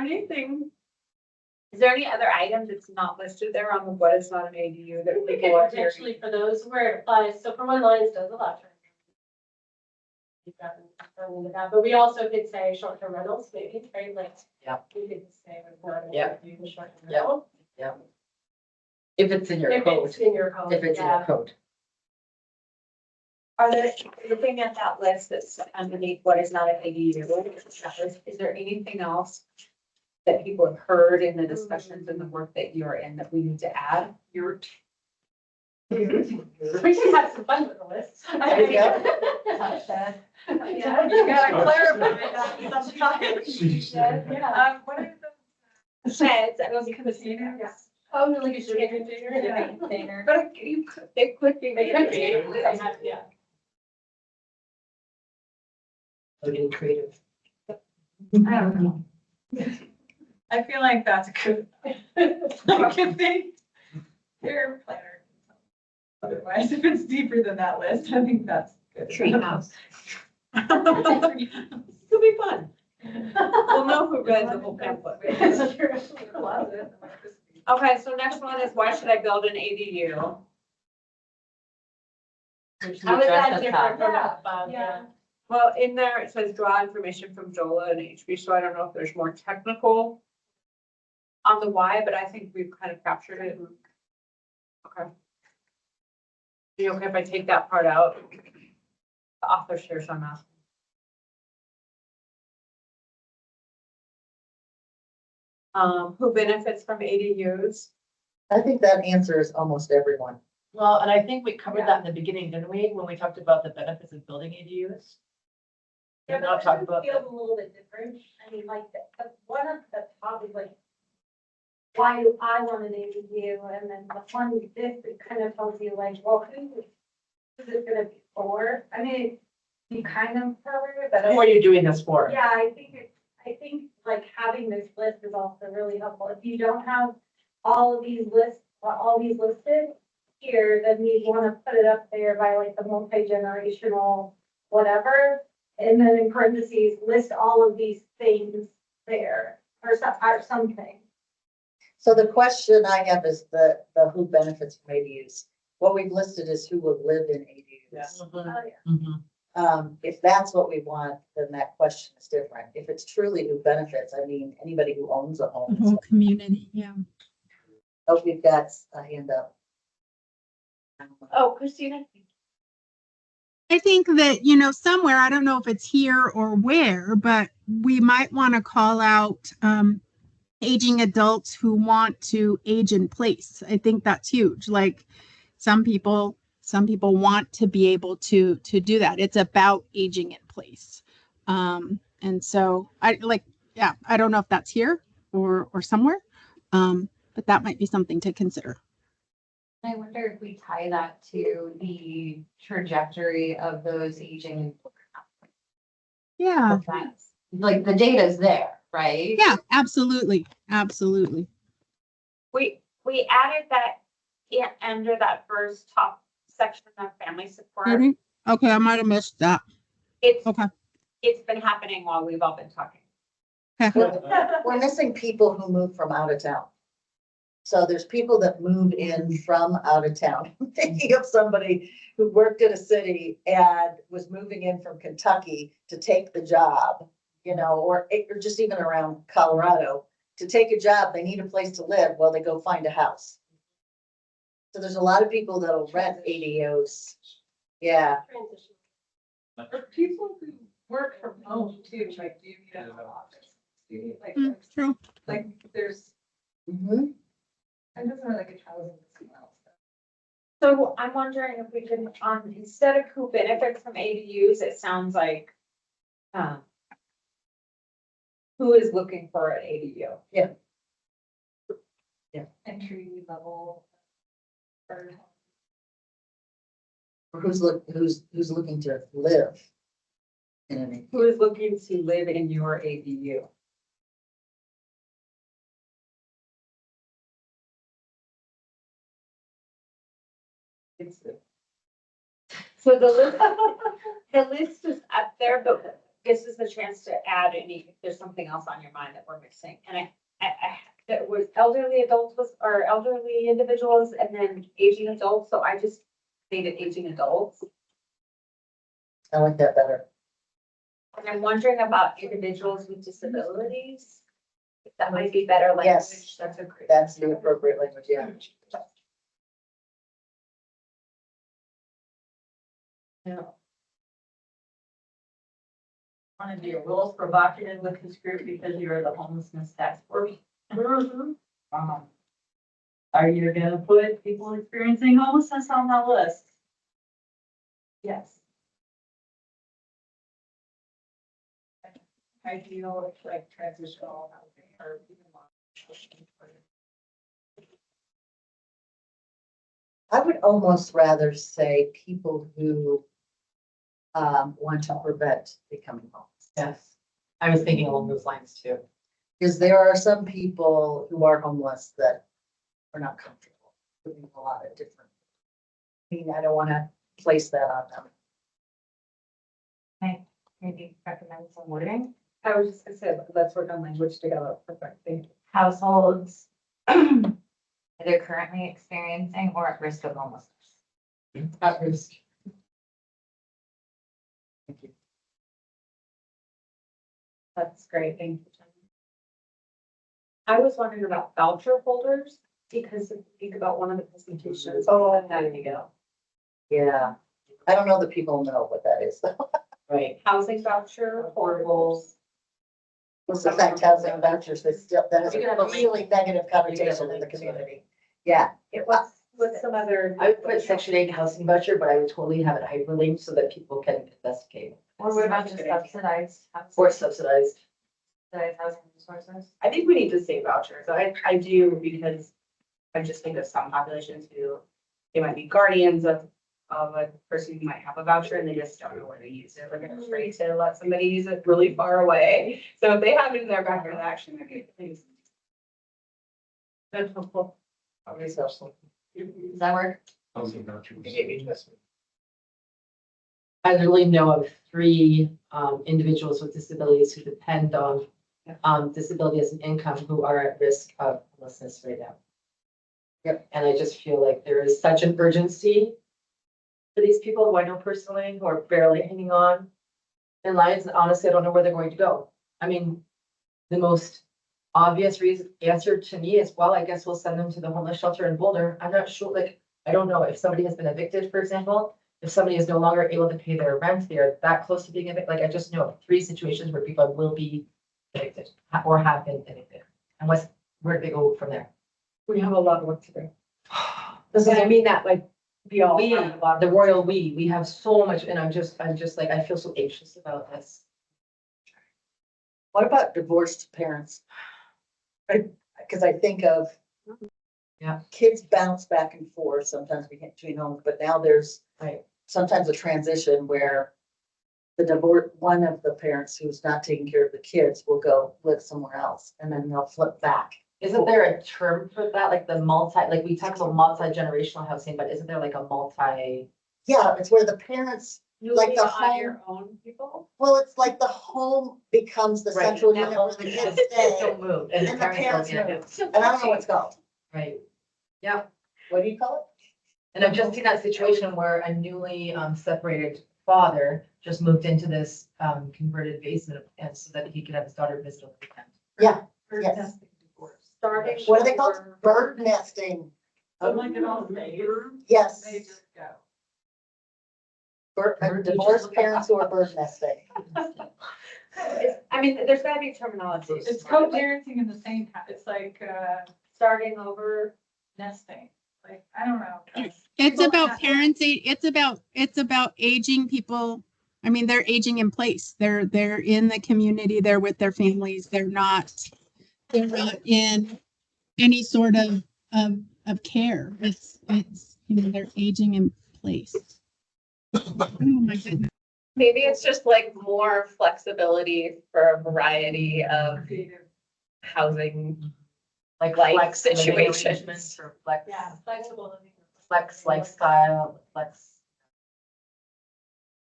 any other item that's not listed there on the what is not an ADU that We people could are potentially for those where it applies, so for one lines does allow. But we also could say short-term rentals, maybe, right, like. Yeah. We could say it's not an Yeah. ADU short-term Yeah. rental. If it's in your If code, it's in your code. if it's in your code. Are there, looking at that list that's underneath what is not an ADU, is there anything else that people have heard in the discussions and the work that you're in that we need to add? We can have some fun with the list. There you go. Yeah. You gotta clarify that sometimes. Yeah. What are the sheds? I was Containers. Oh, no, like a shipping container. Yeah, container. But you could, they could be. They could be. They have- Yeah. We're getting creative. I don't know. I feel like that's a good, a good thing. Your planner. Otherwise, if it's deeper than that list, I think that's good. Treehouse. It'll be fun. We'll know who read the whole pamphlet. Okay, so next one is why should I build an ADU? How is that different from above? Yeah. Well, in there, it says draw information from DOLA and HB, so I don't know if there's more technical on the why, but I think we've kind of captured it. Okay. Are you okay if I take that part out? The author shares, so I'm asking. Who benefits from ADUs? I think that answers almost everyone. Well, and I think we covered that in the beginning, didn't we, when we talked about the benefits of building ADUs? Yeah, Did not talk about feels that. a little bit different. I mean, like, one of the top is like, why do I want an ADU? And then the one with this, it kind of tells you like, well, who is it gonna be for? I mean, you kind of covered it, but. Who are you doing this for? Yeah, I think like having this list is also really helpful. If you don't have all of these lists, all these listed here, then you want to put it up there by like the multi-generational whatever. And then in parentheses, list all of these things there or something. So the question I have is the who benefits from ADUs. What we've listed is who would live in ADUs. Oh, yeah. Mhm. If that's what we want, then that question is different. If it's truly who benefits, I mean, anybody who owns a The home. whole community, yeah. Oh, we've got a hand up. Oh, Christina. I think that, you know, somewhere, I don't know if it's here or where, but we might want to call out aging adults who want to age in place. I think that's huge. Like some people want to be able to do that. It's about aging in place. And so I like, yeah, I don't know if that's here or somewhere. But that might be something to consider. I wonder if we tie that to the trajectory of those aging. Yeah. That's, like, the data's there, right? Yeah, absolutely. Absolutely. We added that under that first top section of family support. Mhm. Okay, I might have missed that. It's, Okay. it's been happening while we've all been talking. We're missing people who move from out of town. So there's people that move in from out of town. I'm thinking of somebody who worked in a city and was moving in from Kentucky to take the job, you know, or just even around Colorado. To take a job, they need a place to live. Well, they go find a house. So there's a lot of people that'll rent ADUs. Yeah. Or people who work from home too, like, do you need an office? Do you need True. like, there's, Mhm. it doesn't really get housing somewhere else. So I'm wondering if we can, instead of who benefits from ADUs, it sounds like, who is looking for an ADU? Yeah. Entry level. Or Or who's looking to live in an Who is looking to live in your ADU? So the list is up there, but this is the chance to add any, if there's something else on your mind that we're missing. And that was elderly adults or elderly individuals and then aging adults. So I just made it aging adults. I like that better. And I'm wondering about individuals with disabilities. If that might be better language. Yes. That's a great. That's the appropriate language, yeah. Yeah. Want to be a little provocative with this group because you're the homelessness task force. Are you gonna put people experiencing homelessness on that list? Yes. I feel like transitional housing or even I would almost rather say people who want to prevent becoming homeless. Yes. I was thinking along those lines too. Because there are some people who are homeless that are not comfortable doing a lot of different. I mean, I don't want to place that on them. Maybe recommend some wording. I was just gonna say, let's work on language together. Perfect. Thank you. Households either currently experiencing or at risk of homelessness. At risk. Thank you. That's great. Thank you, Jen. I was wondering about voucher holders because if you think about one of the presentations. Oh. There you go. Yeah, I don't know that people know what that is though. Right. Housing voucher, portables. What's the fact housing vouchers, they still, that has a really negative connotation in the community. Yeah, What's some other? I would put section 8 housing voucher, but I would totally have it hyperlinked so that people can investigate. Or what about just subsidized? Or subsidized. Subsidized housing resources? I think we need to say vouchers. I do because I just think of some populations who, they might be guardians of a person who might have a voucher and they just don't know where to use it. They're gonna afraid to let somebody use it really far away. So if they have it in their backyard, that actually might be a thing. That's helpful. always helpful. Does that work? I literally know of 3 individuals with disabilities who depend on disability as an income who are at risk of homelessness right now. Yep. And I just feel like there is such an urgency for these people who I know personally, who are barely hanging on in lives, and honestly, I don't know where they're going to go. I mean, the most obvious answer to me is, well, I guess we'll send them to the homeless shelter in Boulder. I'm not sure, like, I don't know if somebody has been evicted, for example, if somebody is no longer able to pay their rent, they're that close to being evicted. Like, I just know of 3 situations where people will be evicted or have been evicted. And where do they go from there? We have a lot of work to do. And I mean that like, we all. We, have a lot of the work. royal we have so much, and I'm just like, I feel so anxious about this. What about divorced parents? Because I think of. Yeah. Kids bounce back and forth sometimes between homes, but now there's Right. sometimes a transition where. The divorce, one of the parents who's not taking care of the kids will go live somewhere else and then they'll flip back. Isn't there a term for that, like the like we talk about multi-generational housing, but isn't there like a multi? Yeah, it's where the parents, like the On home, your own people. well, it's like the home becomes the Right. central unit where the kids Kids stay. don't move, And the parents don't, move. And I don't know what it's called. Right. Yeah, What do you call it? and I've just seen that situation where a newly separated father just moved into this converted basement and so that he could have his daughter visit on the weekend. Yeah, yes. Starting. What are they called? Bird nesting. So like it all stays. Yes. They just go. Divorced parents who are bird nesting. I mean, there's gotta be terminology. It's co-parenting in the same house. It's like, Starting over. nesting. Like, I don't know. It's People about have- parenting. It's about aging people. I mean, they're aging in place. They're in the community. They're with their families. They're not in any sort of care. It's they're aging in place. Oh my goodness. Maybe it's just like more flexibility for a variety of housing. Like Like flex living situations. arrangements or flex. Yeah, flexible living. Flex lifestyle, flex.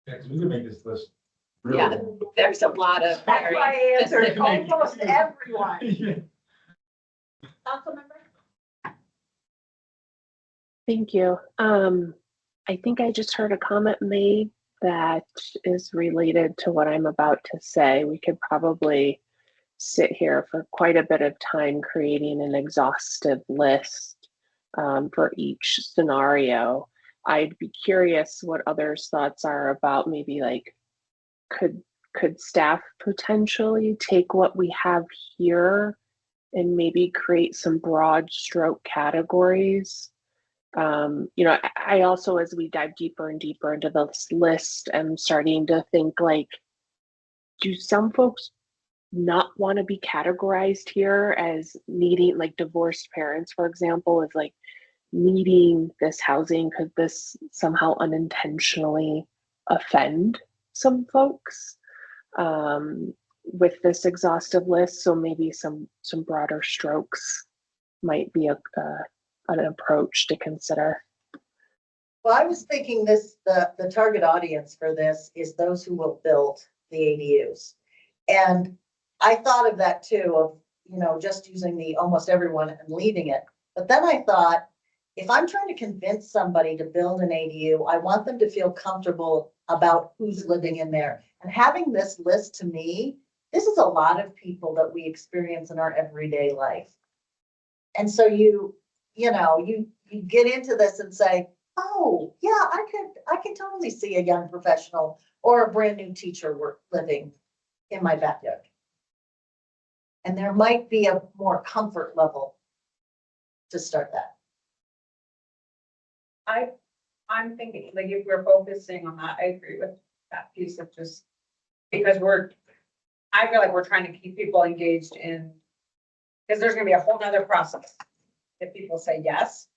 Yeah, 'cause we could make this list. really Yeah, long. there's a lot of. That's very why I answered specific- almost everyone. Yeah. Councilmember? Thank you. I think I just heard a comment made that is related to what I'm about to say. We could probably sit here for quite a bit of time creating an exhaustive list for each scenario. I'd be curious what others' thoughts are about maybe like, could staff potentially take what we have here and maybe create some broad stroke categories? I also, as we dive deeper and deeper into this list, am starting to think like, do some folks not want to be categorized here as needing, like divorced parents, for example, is like needing this housing? Could this somehow unintentionally offend some folks with this exhaustive list? So maybe some broader strokes might be an approach to consider. Well, I was thinking the target audience for this is those who will build the ADUs. And I thought of that too, of, just using the almost everyone and leaving it. But then I thought, if I'm trying to convince somebody to build an ADU, I want them to feel comfortable about who's living in there. And having this list, to me, this is a lot of people that we experience in our everyday life. And so you get into this and say, oh, yeah, I could totally see a young professional or a brand new teacher living in my backyard. And there might be a more comfort level to start that. I'm thinking, like, if we're focusing on that, I agree with that piece of just, because I feel like we're trying to keep people engaged in, because there's gonna be a whole nother process if people say yes.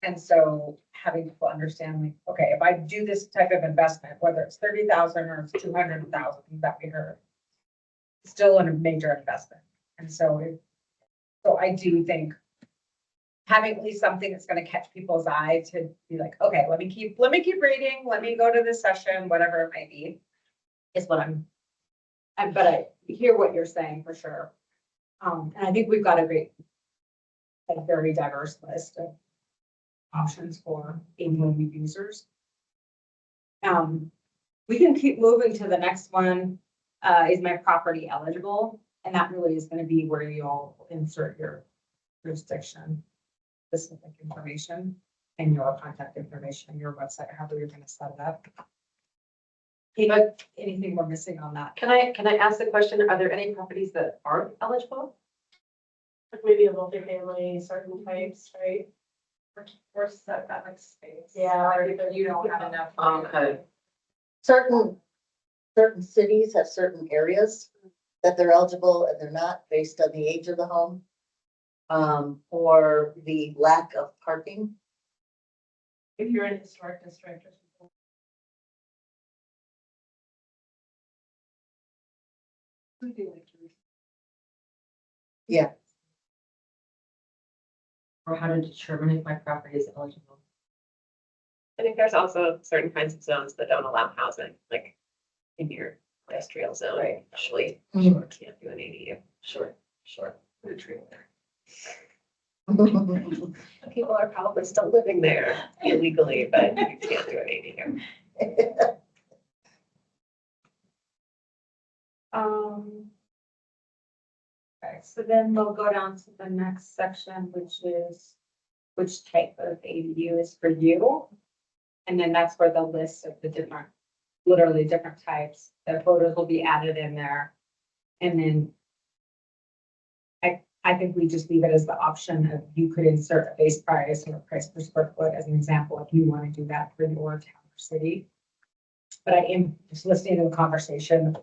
And so having people understand, like, okay, if I do this type of investment, whether it's 30,000 or it's 200,000 that we heard, it's still a major investment. And so I do think having at least something that's gonna catch people's eye to be like, okay, let me keep reading, let me go to this session, whatever it might be, is what but I hear what you're saying for sure. And I think we've got a very diverse list of options for ADU users. We can keep moving to the next one, is my property eligible? And that really is gonna be where you'll insert your jurisdiction, specific information, and your contact information, your website, however you're gonna set it up. Ava, anything we're missing on that? Can I ask the question, are there any properties that aren't eligible? Like maybe a multifamily, certain types, right? Or set that like space. Yeah, Or or if you don't have enough. Okay. Certain cities have certain areas that they're eligible and they're not based on the age of the home. Or the lack of parking. If you're in a historic district or something. Yeah. Or how to determine if my property is eligible. I think there's also certain kinds of zones that don't allow housing, like in your industrial zone, Right. actually, Mhm. sure can't do an ADU. Sure. Put a tree there. People are probably still living there illegally, but you can't do an ADU. Okay, so then we'll go down to the next section, which is which type of ADU is for you. And then that's where the list of the different, literally different types, the photos will be added in there. And then I think we just leave it as the option of you could insert a base price or a price per square foot as an example, if you want to do that for your town or city. But I am just listening to the conversation.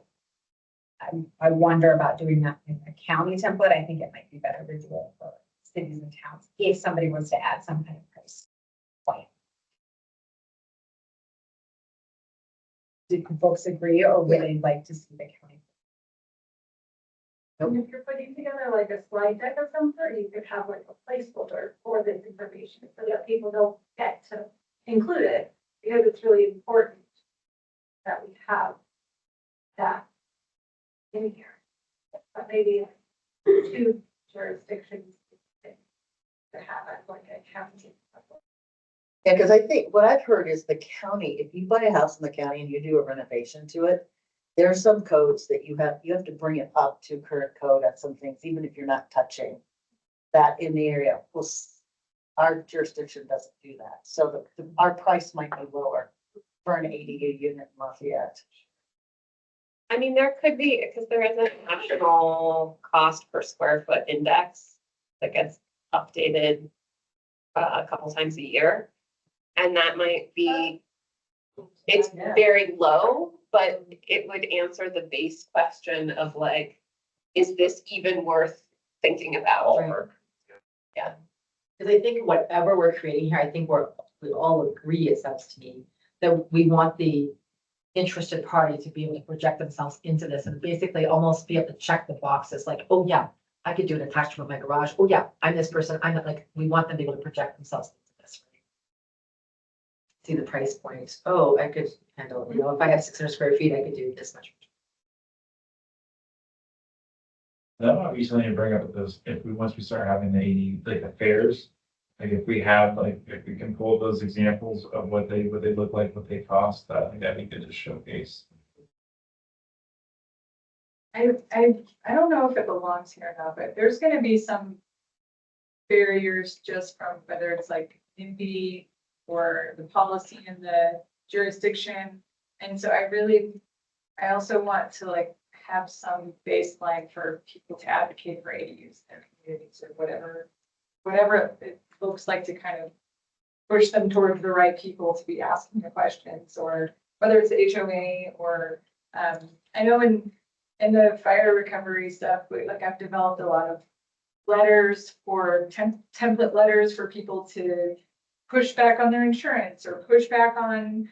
I wonder about doing that in a county template. I think it might be better to do it for cities and towns if somebody wants to add some kind of price point. Do folks agree, or would they like to see the county? And if you're putting together like a slide deck or something, you could have like a placeholder for this information so that people don't get to include it, because it's really important that we have that in here. But maybe two jurisdictions to have it like a county. Yeah, because I think what I've heard is the county, if you buy a house in the county and you do a renovation to it, there are some codes that you have to bring it up to current code on some things, even if you're not touching that in the area. Well, our jurisdiction doesn't do that, so our price might be lower for an ADU unit in Lafayette. I mean, there could be, because there is a national cost per square foot index that gets updated a couple times a year. And that might be, it's very low, but it would answer the base question of like, is this even worth thinking about? Or, yeah. Because I think whatever we're creating here, I think we all agree, it sounds to me, that we want the interested party to be able to project themselves into this and basically almost be able to check the boxes like, oh yeah, I could do an attachment with my garage. Oh yeah, I'm this person. I'm not, like, we want them to be able to project themselves into this. See the price point. Oh, I could handle, if I have 600 square feet, I could do this much. That might be something to bring up with those, once we start having the AD, like the fairs. Like if we can pull those examples of what they look like, what they cost, I think that'd be good to showcase. I don't know if it belongs here or not, but there's gonna be some barriers just from whether it's like NIMBY or the policy in the jurisdiction. And so I also want to like have some baseline for people to advocate for ADUs in their communities or whatever it looks like to kind of push them towards the right people to be asking the questions, or whether it's the HOA or I know in the fire recovery stuff, I've developed a lot of letters for template letters for people to push back on their insurance or push back on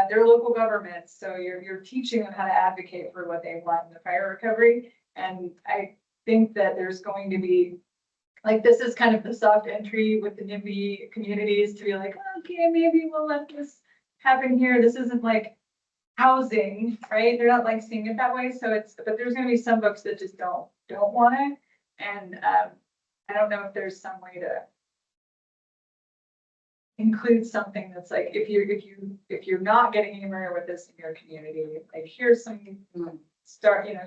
their local governments. So you're teaching them how to advocate for what they want in the fire recovery. And I think that there's going to be, like, this is kind of the soft entry with the NIMBY communities to be like, okay, maybe we'll let this happen here. This isn't like housing, right? They're not like seeing it that way. So but there's gonna be some books that just don't want it. And I don't know if there's some way to include something that's like, if you're not getting anywhere with this in your community, like here's some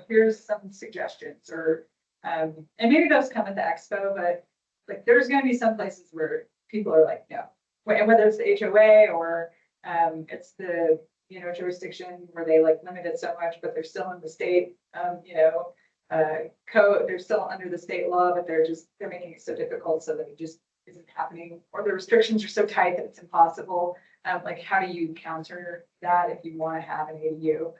here's some suggestions, or and maybe those come at the expo, but like there's going to be some places where people are like, no, whether it's the HOA or it's the jurisdiction where they like limit it so much, but they're still in the state, code, they're still under the state law, but they're making it so difficult so that it just isn't happening, or the restrictions are so tight that it's impossible. Like, how do you counter that if you want to have an ADU?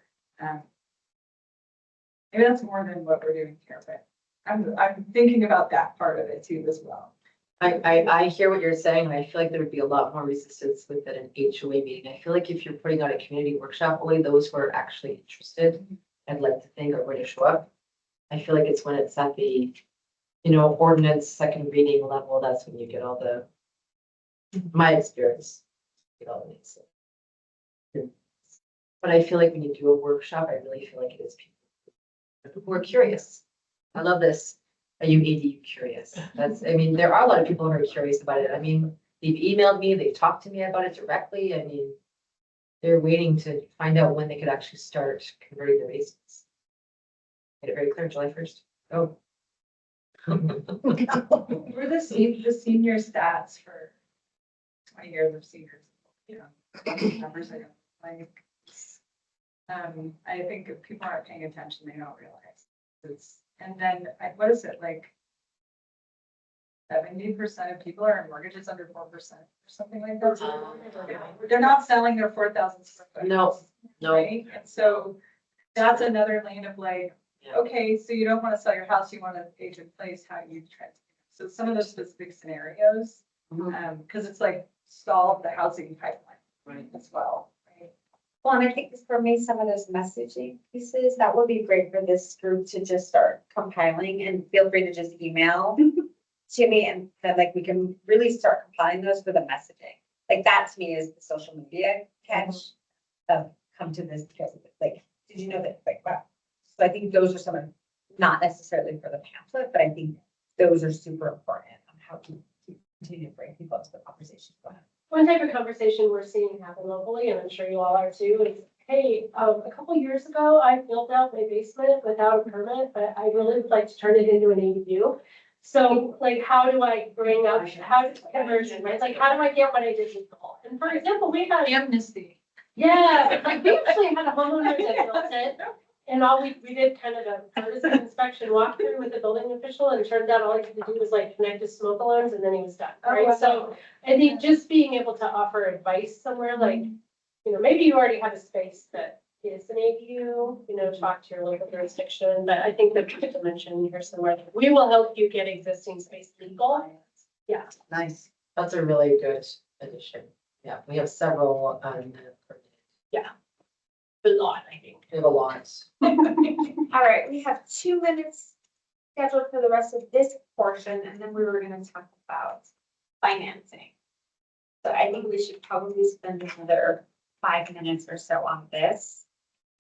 Maybe that's more than what we're doing here, but I'm thinking about that part of it too as well. I hear what you're saying, and I feel like there would be a lot more resistance with an HOA meeting. I feel like if you're putting out a community workshop, only those who are actually interested and like to think are going to show up. I feel like it's when it's at the, ordinance second reading level, that's when you get all the, my experience. Get all the things. But I feel like when you do a workshop, I really feel like it is people who are curious. I love this. Are you ADU curious? There are a lot of people who are curious about it. They've emailed me, they've talked to me about it directly. They're waiting to find out when they could actually start converting their basements. Made it very clear, July 1st. Oh. We're the senior stats for 20 years of seniors. Numbers I don't like. I think if people aren't paying attention, they don't realize. And then, what is it, like 70% of people are in mortgages under 4% or something like that? They're not selling their 4,000 square foot. No. Right? And so that's another lane of like, okay, so you don't want to sell your house, you want to age in place, how do you transition? So some of those specific scenarios, because it's like stall the housing pipeline as well. Well, and I think for me, some of those messaging pieces, that would be great for this group to just start compiling, and feel free to just email to me, and then like we can really start compiling those for the messaging. Like that to me is the social media catch of come to this because of it. Like, did you know that? Like, wow. So I think those are some of, not necessarily for the pamphlet, but I think those are super important on how to continue to bring people into the conversation. Go ahead. One type of conversation we're seeing happen locally, and I'm sure you all are too, is, hey, a couple years ago, I built out my basement without a permit, but I really would like to turn it into an ADU. So like, how do I bring up, how to conversion, right? Like, how do I get what I did before? And for example, we had amnesty. Yeah, like we actually had a homeowner that built it. And all we did kind of a partisan inspection walkthrough with the building official, and it turned out all he had to do was like connect his smoke alarms, and then he was done, right? wow. So I think just being able to offer advice somewhere, like, maybe you already have a space that is an ADU, talk to your local jurisdiction, but I think the dimension here somewhere, we will help you get existing space legal. Yeah. Nice. That's a really good addition. Yeah, we have several. Yeah. A lot, I think. We have a lot. All right, we have 2 minutes scheduled for the rest of this portion, and then we were going to talk about financing. So I think we should probably spend another 5 minutes or so on this.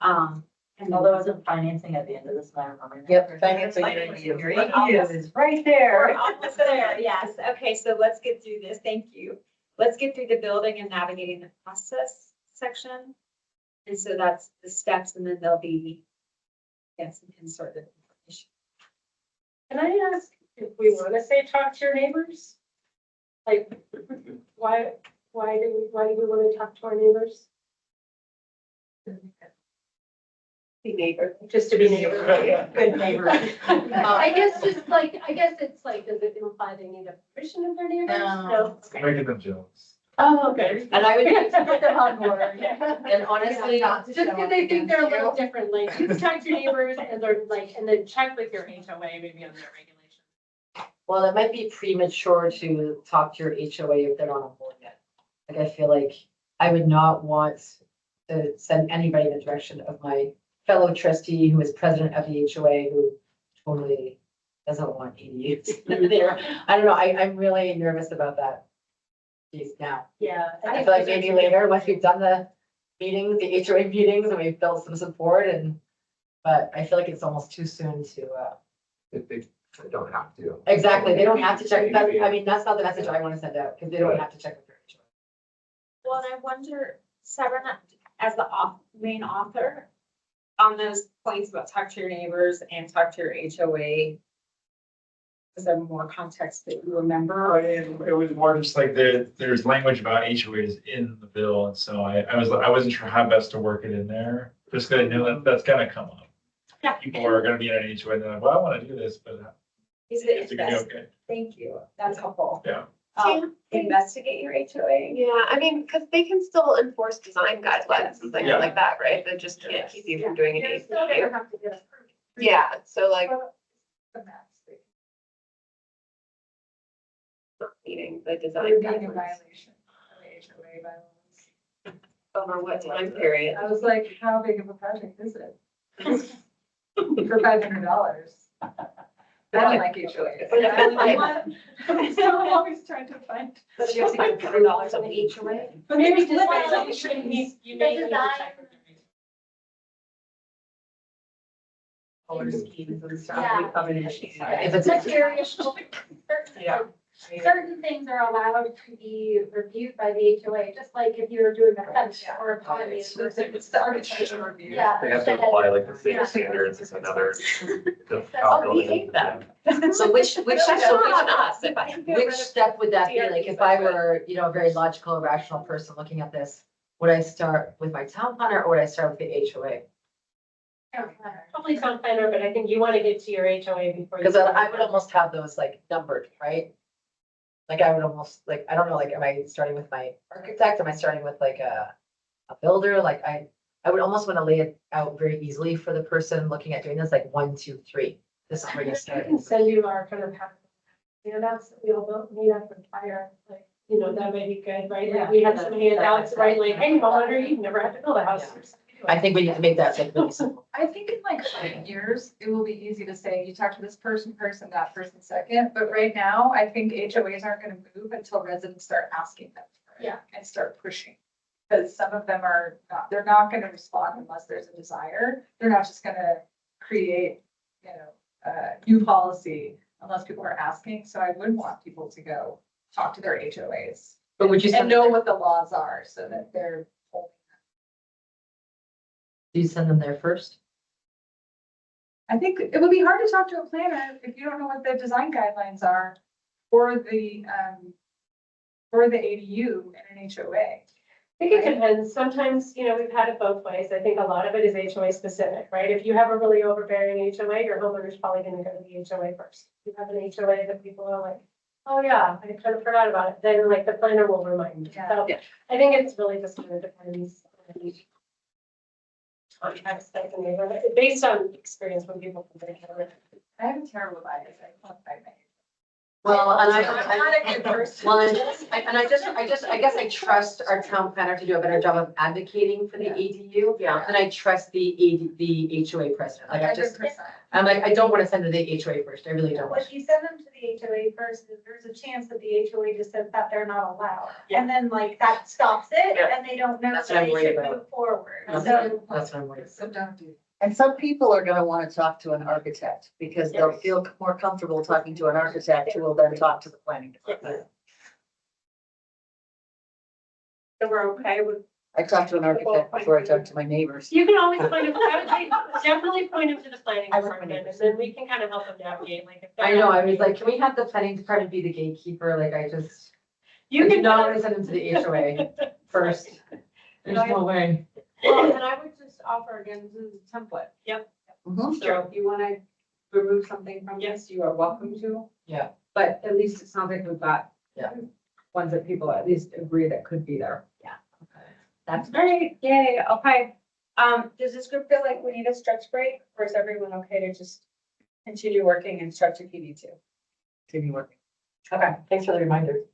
And Although isn't financing at the end of this letter. Yep, financing. Your ADU is right there. We're almost there, yes. Okay, so let's get through this. Thank you. Let's get through the building and navigating the process section. And so that's the steps, and then there'll be, some inserted information. Can I ask if we want to say talk to your neighbors? Like, why do we want to talk to our neighbors? Be neighbor. Just to be neighbor. Good neighbor. I guess it's like, does it imply they need a permission of their neighbors? No. Okay. Making them jealous. Oh, okay. And I would put them on board. And honestly, Just because they think they're a little different, like, you talk to your neighbors and they're like, and then check with your HOA maybe on their regulations. well, it might be premature to talk to your HOA if they're not on board yet. Like, I feel like I would not want to send anybody in the direction of my fellow trustee who is president of the HOA who totally doesn't want ADUs there. I don't know. I'm really nervous about that. Geez, now. Yeah. I feel like maybe later, once we've done the meetings, the HOA meetings, and we've built some support, but I feel like it's almost too soon to. They don't have to. Exactly, they don't have to check. That's not the message I want to send out, because they don't have to check with their HOA. Well, and I wonder, Sarah, as the main author, on those points about talk to your neighbors and talk to your HOA, is there more context that you remember? It was more just like there's language about HOAs in the bill, and so I wasn't sure how best to work it in there. Just because I know that's gonna come up. people are gonna be in an HOA, and they're like, well, I wanna do this, but Is it's it gonna be best? okay. Thank you. That's helpful. Yeah. Investigate your HOA. Yeah, I mean, because they can still enforce design guidelines and things Yeah. like that, right? They just can't keep you from doing an You're still gonna ADU. have to get a permit. Yeah, so like The max. not meeting the design You're being in guidelines violation of the HOA bylaws. over what time period? I was like, how big of a project is it? For $500. I don't like HOAs. But if it's like- So I'm always trying to find. But you have to get $100 on the HOA. But maybe just. Well, you may need to check with your Color schemes and stuff. Yeah. we come in and- If it's. Yeah. Certain things are allowed to be reviewed by the HOA, just like if you were doing a fence or a pond. It's the architectural review. Yeah. They have to apply like the same standards as another. Oh, we hate them. So which So which us, if I can get rid which of step would that be? DRPs, Like, if I I would. were, you know, a very logical, rational person looking at this, would I start with my town planner or would I start with the HOA? Probably town planner, but I think you want to get to your HOA before. you Because I would almost have those like numbered, right? Like I would almost, like, I don't know, like, am I starting with my architect? Am I starting with like a builder? Like I would almost want to lay it out very easily for the person looking at doing this, like 1, 2, 3. This is where you I start. can send you our kind of handouts that we all built, we have from fire, like, you know, that might be good, right? Like, we have some handouts, right, like, hey, homeowner, you've never had to build a house. I think we need to make that like really simple. I think in like 5 years, it will be easy to say, you talk to this person, that person second, but right now, I think HOAs aren't gonna move until residents start asking them for it. Yeah. And start pushing. Because some of them are not, they're not gonna respond unless there's a desire. They're not just gonna create, you know, new policy unless people are asking. So I would want people to go talk to their HOAs. But would you And send, know what the laws are so that they're. do you send them there first? I think it would be hard to talk to a planner if you don't know what the design guidelines are for the ADU in an HOA. I think it depends. Sometimes, you know, we've had it both ways. I think a lot of it is HOA specific, right? If you have a really overbearing HOA, your homeowner's probably gonna go to the HOA first. If you have an HOA that people are like, oh yeah, I kind of forgot about it, then like the planner will remind you. So Yeah. I think it's really just kind of depends on each context of the neighborhood, based on experience when people come together. I have a terrible bias. I can't find my. Well, and I'm not a good person. Well, I guess I trust our town planner to do a better job of advocating for the ADU. Yeah. And I trust the HOA president. Like I just, 100%. I'm like, I don't want to send to the HOA first. I really don't. If you send them to the HOA first, there's a chance that the HOA just says that they're not allowed. And then like that stops it Yeah. and they don't know That's that what I'm they worried should about. move forward. That's So what I'm worried. So don't do. And some people are gonna wanna talk to an architect because they'll feel more comfortable talking to an architect who will then talk to the planning department. so we're okay with. I talked to an architect before I talked to my neighbors. You can always point them, I would say, definitely point them to the planning I like department, and planning. then we can kind of help them navigate, like. If they're I know, I not- was like, can we have the planning department be the gatekeeper? Like I just, You I do can. not want to send them to the HOA first. There's no way. Well, and I would just offer again, this is a template. Mhm. So if you wanna remove something from this, you are welcome to. Yeah. But at least it sounds like we've got. Yeah. Ones that people at least agree that could be there. That's All right, yay, okay. Does this group feel like we need a stretch break, or is everyone okay to just continue working and stretch if you need to? Continue working. okay. Thanks for the reminder.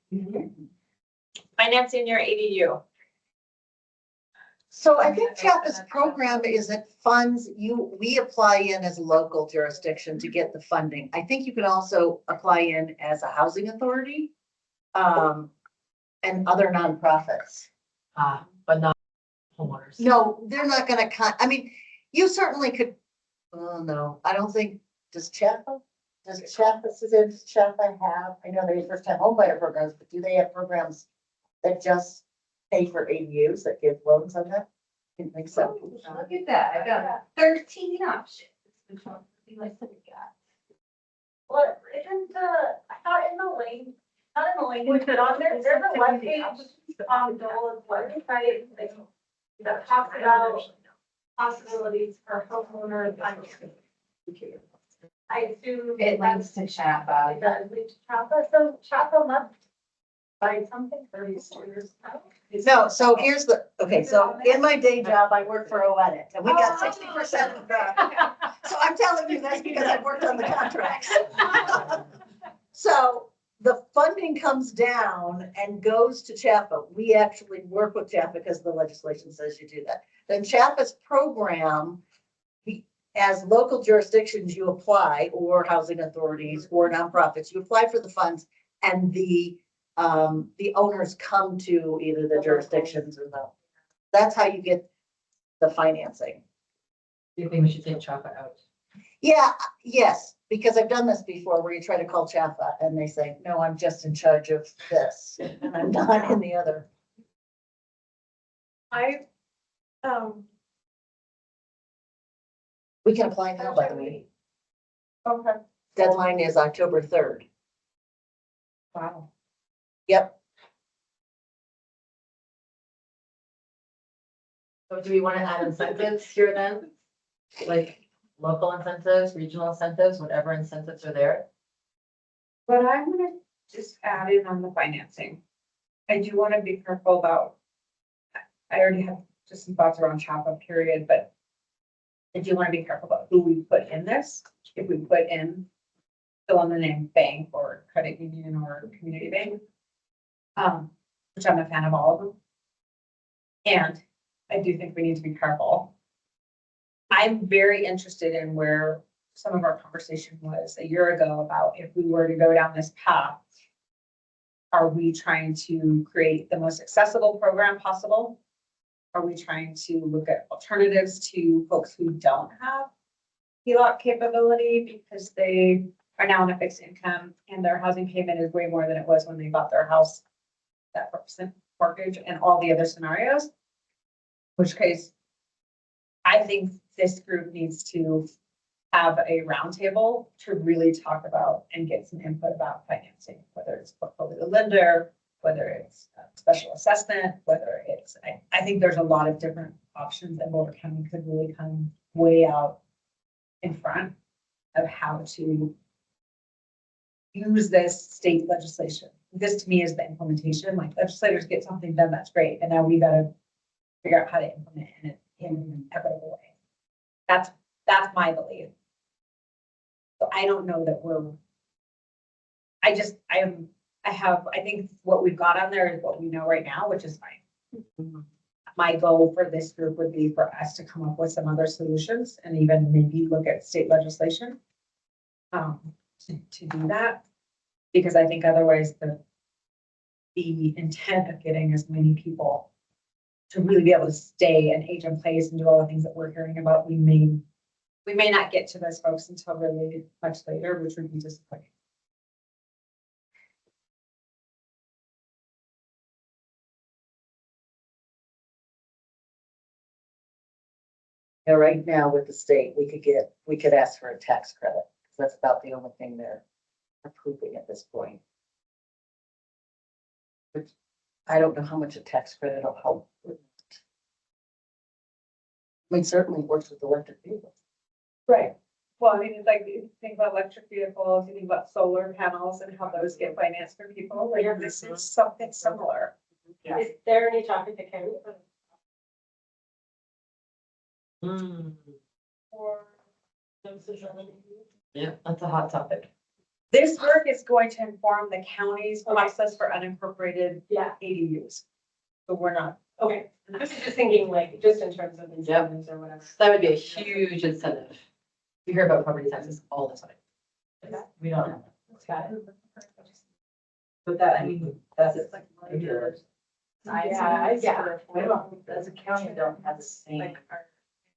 Financing your ADU. So I think Chapa's program is it funds we apply in as a local jurisdiction to get the funding. I think you can also apply in as a housing authority. And other nonprofits. But not homeowners. No, they're not gonna I mean, you certainly could, oh, no, I don't think, does Chapa have, I know they first time homebuyer programs, but do they have programs that just pay for ADUs that give loans on that? I didn't think so. Look at that, I got 13 options. Which one would be like that we got? What, isn't, I thought in the link, not in the link, was it on there, there's a webpage on Dole's website that talks about possibilities for homeowners. I assume. It links to Chapa. It does lead to Chapa, so Chapa must find something for these students. No, so here's okay, so in my day job, I work for OEdit, and we got 60% of the, so I'm telling you that's because I've worked on the contracts. So the funding comes down and goes to CHAPA. We actually work with CHAPA because the legislation says you do that. Then CHAPA's program, as local jurisdictions, you apply, or housing authorities or nonprofits, you apply for the funds, and the owners come to either the jurisdictions or that's how you get the financing. Do you think we should take Chapa out? Yeah, yes, because I've done this before where you try to call CHAPA and they say, no, I'm just in charge of this and I'm not in the other. We can apply now, by the way. Okay. Deadline is October 3rd. Wow. Yep. So do we want to add incentives here then? Like local incentives, regional incentives, whatever incentives are there? But I'm gonna just add in on the financing. I do want to be careful about, I already have just some thoughts around CHAPA period, but I do want to be careful about who we put in this. If we put in fill in the name bank or credit union or community bank, which I'm a fan of all of them. And I do think we need to be careful. I'm very interested in where some of our conversation was a year ago about if we were to go down this path, are we trying to create the most accessible program possible? Are we trying to look at alternatives to folks who don't have HELOC capability because they are now on a fixed income and their housing payment is way more than it was when they bought their house, that percent mortgage and all the other scenarios? In which case, I think this group needs to have a roundtable to really talk about and get some input about financing, whether it's portfolio lender, whether it's special assessment, whether it's, I think there's a lot of different options and Boulder County could really come way out in front of how to use this state legislation. This to me is the implementation, like legislators get something done, that's great. And now we got to figure out how to implement it in an equitable way. That's my belief. So I don't know that I think what we've got on there is what we know right now, which is fine. My goal for this group would be for us to come up with some other solutions and even maybe look at state legislation to do that. Because I think otherwise the intent of getting as many people to really be able to stay and age in place and do all the things that we're hearing about, we may not get to those folks until really much later, which would be disappointing. Yeah, right now with the state, we could ask for a tax credit. That's about the only thing they're approving at this point. But I don't know how much a tax credit will help. I mean, certainly works with electric vehicles. Right. Well, I mean, it's like, you think about electric vehicles, you think about solar panels and how those get financed for people, like this is something similar. Yeah. Is there any topic that can? Or no social media? Yeah, that's a hot topic. This work is going to inform the county's process for unincorporated ADUs. So we're not. Okay, I was just thinking like, just in terms of incentives or whatever. That would be a huge incentive. We hear about property taxes all the time. We don't have that. But that, I mean, that's it. Like, As a county, don't have the same,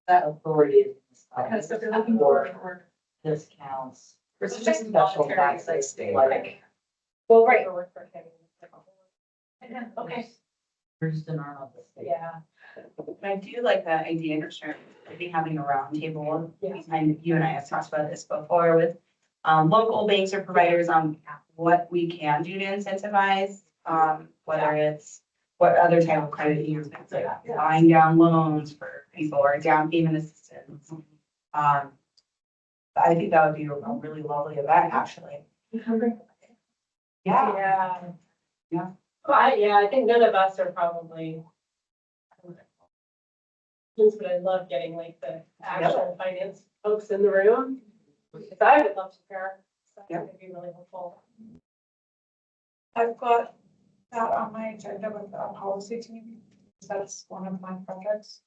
that authority is. Okay, so if you're looking for discounts. It's just special taxes, like. Well, right. Okay. There's the norm of the state. Yeah. I do like that idea for sure. I think having a round table, and you and I have talked about this before with local banks or providers on what we can do to incentivize, whether it's what other type of credit unions, like buying down loans for people or down payment assistance. I think that would be a really lovely event, actually. Yeah. Yeah. Yeah. Well, yeah, I think none of us are probably. But I love getting like the actual finance folks in the room. Because I would love to pair. So that would be really helpful. I've got that on my agenda with the policy team. That's one of my projects.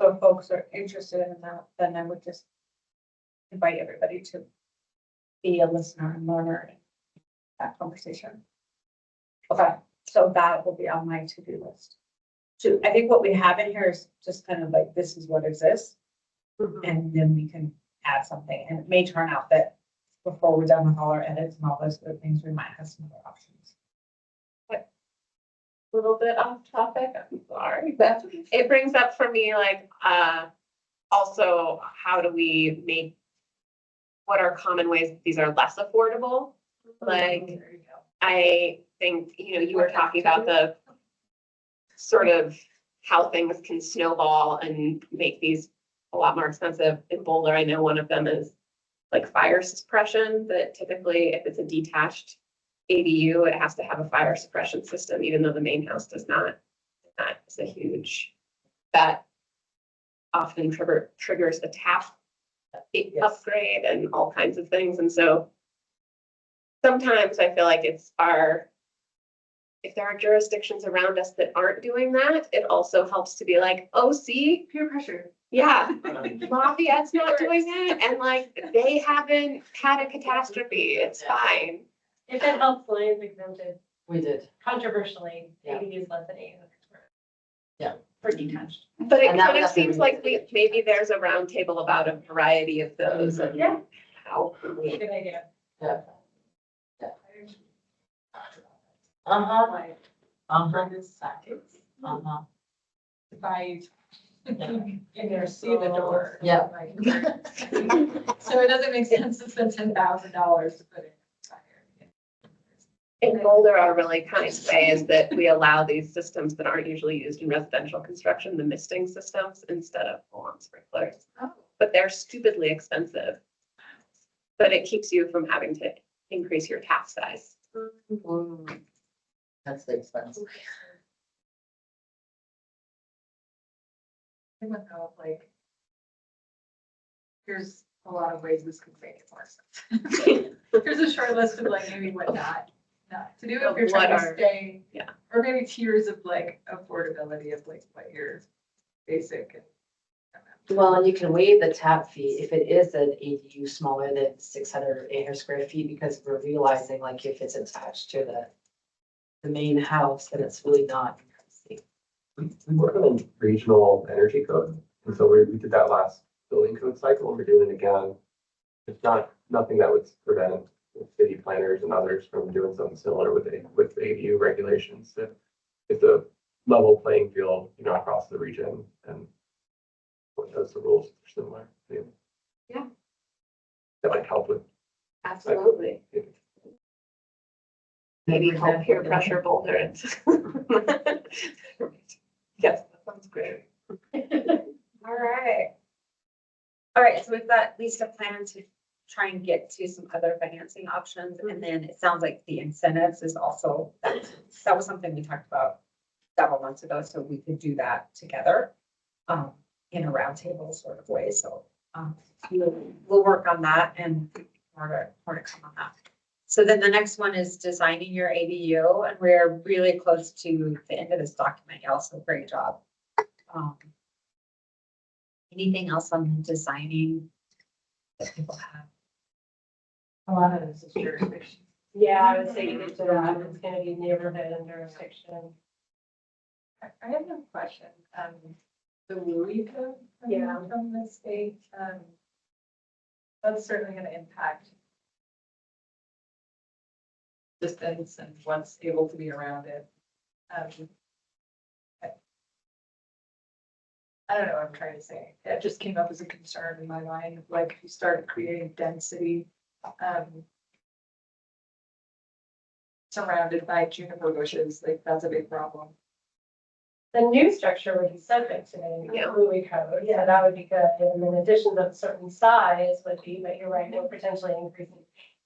So if folks are interested in that, then I would just invite everybody to be a listener and learner in that conversation. Okay, so that will be on my to-do list. So I think what we have in here is just kind of like, this is what exists. And then we can add something, and it may turn out that before we're done with all our edits and all those good things, we might have some other options. But a little bit off topic, I'm sorry, but it brings up for me, like, also, how do we make, what are common ways that these are less affordable? Like, I think, you were talking about the sort of how things can snowball and make these a lot more expensive. In Boulder, I know one of them is like fire suppression, that typically if it's a detached ADU, it has to have a fire suppression system, even though the main house does not. That is a huge, that often triggers a tap upgrade and all kinds of things. And so sometimes I feel like if there are jurisdictions around us that aren't doing that, it also helps to be like, oh, see, Peer pressure. yeah, Lafayette's not doing that, and like, they haven't had a catastrophe, it's fine. If it helps, Lions exempted We did. controversially, Yeah. ADUs less than 800 square. Yeah. For detached. But it And that kind of was seems like maybe there's a roundtable about a variety of those and Yeah. how. Good idea. Yeah. Uh-huh. Uh-huh. Uh-huh. If I, in there, see the door. Yeah. So it doesn't make sense to spend $10,000 to put it. In Boulder, our really kind way is that we allow these systems that aren't usually used in residential construction, the misting systems, instead of full-on sprinklers. But they're stupidly expensive. But it keeps you from having to increase your tap size. That's the expense. I don't know, like, here's a lot of ways this could make it more sense. Here's a short list of like maybe what not to do if you're trying to stay. Yeah. Or maybe tiers of like affordability of like what your basic. Well, and you can waive the tap fee if it is an ADU smaller than 600 or 800 square feet, because we're realizing like if it's attached to the main house, then it's really not. We work on a regional energy code, and so we did that last building code cycle, and we're doing it again. It's nothing that would prevent city planners and others from doing something similar with ADU regulations. If it's a level playing field, across the region, and what does the rules are similar. Yeah. That might help with. Absolutely. Maybe help peer pressure Boulder. Yes, that sounds great. All right. All right, so we've got at least a plan to try and get to some other financing options. And then it sounds like the incentives is also, that was something we talked about several months ago, so we could do that together in a roundtable sort of way. So we'll work on that and more to come on that. So then the next one is designing your ADU, and we're really close to the end of this document. You also great job. Anything else on the designing that people have? A lot of this is jurisdiction. Yeah, I would say either to that, it's gonna be neighborhood and jurisdiction. I have a question. The Louis code from the state, that's certainly going to impact distance and what's able to be around it. I don't know what I'm trying to say. That just came up as a concern in my mind, like if you started creating density. surrounded by juniper bushes, like that's a big problem. The new structure would be subject to the Louis code, yeah, that would be good, and then additions of a certain size would be, but you're right, we're potentially increasing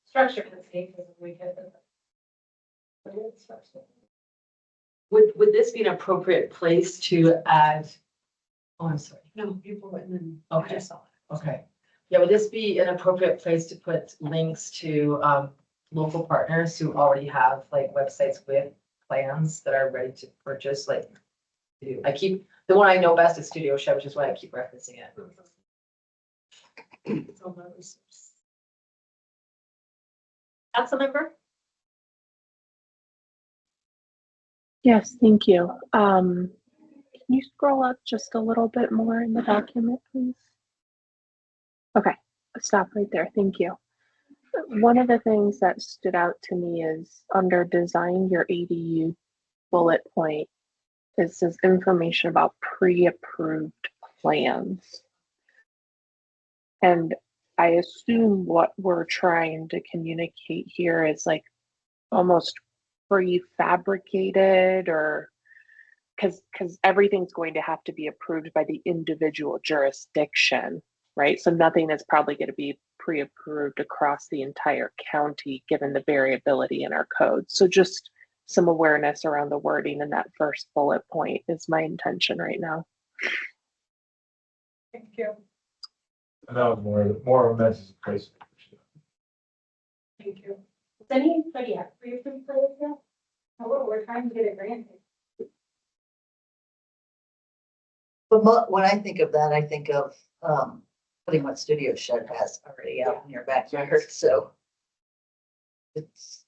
structure density because we could. Would this be an appropriate place to add? Oh, I'm sorry. No, people wouldn't. Okay. Okay. Yeah, would this be an appropriate place to put links to local partners who already have like websites with plans that are ready to purchase? Like, the one I know best is Studio Shed, which is why I keep referencing it. Councilmember? Yes, thank you. Can you scroll up just a little bit more in the document, please? Okay, stop right there. Thank you. One of the things that stood out to me is under design your ADU bullet point, it says information about pre-approved plans. And I assume what we're trying to communicate here is like almost prefabricated, or because everything's going to have to be approved by the individual jurisdiction, right? So nothing is probably going to be pre-approved across the entire county given the variability in our code. So just some awareness around the wording in that first bullet point is my intention right now. Thank you. And that was more of a message place. Thank you. Does anybody have pre-approved plans yet? Oh, we're trying to get it granted. But when I think of that, I think of, putting what Studio Shed has already out in your backyard, so. It's,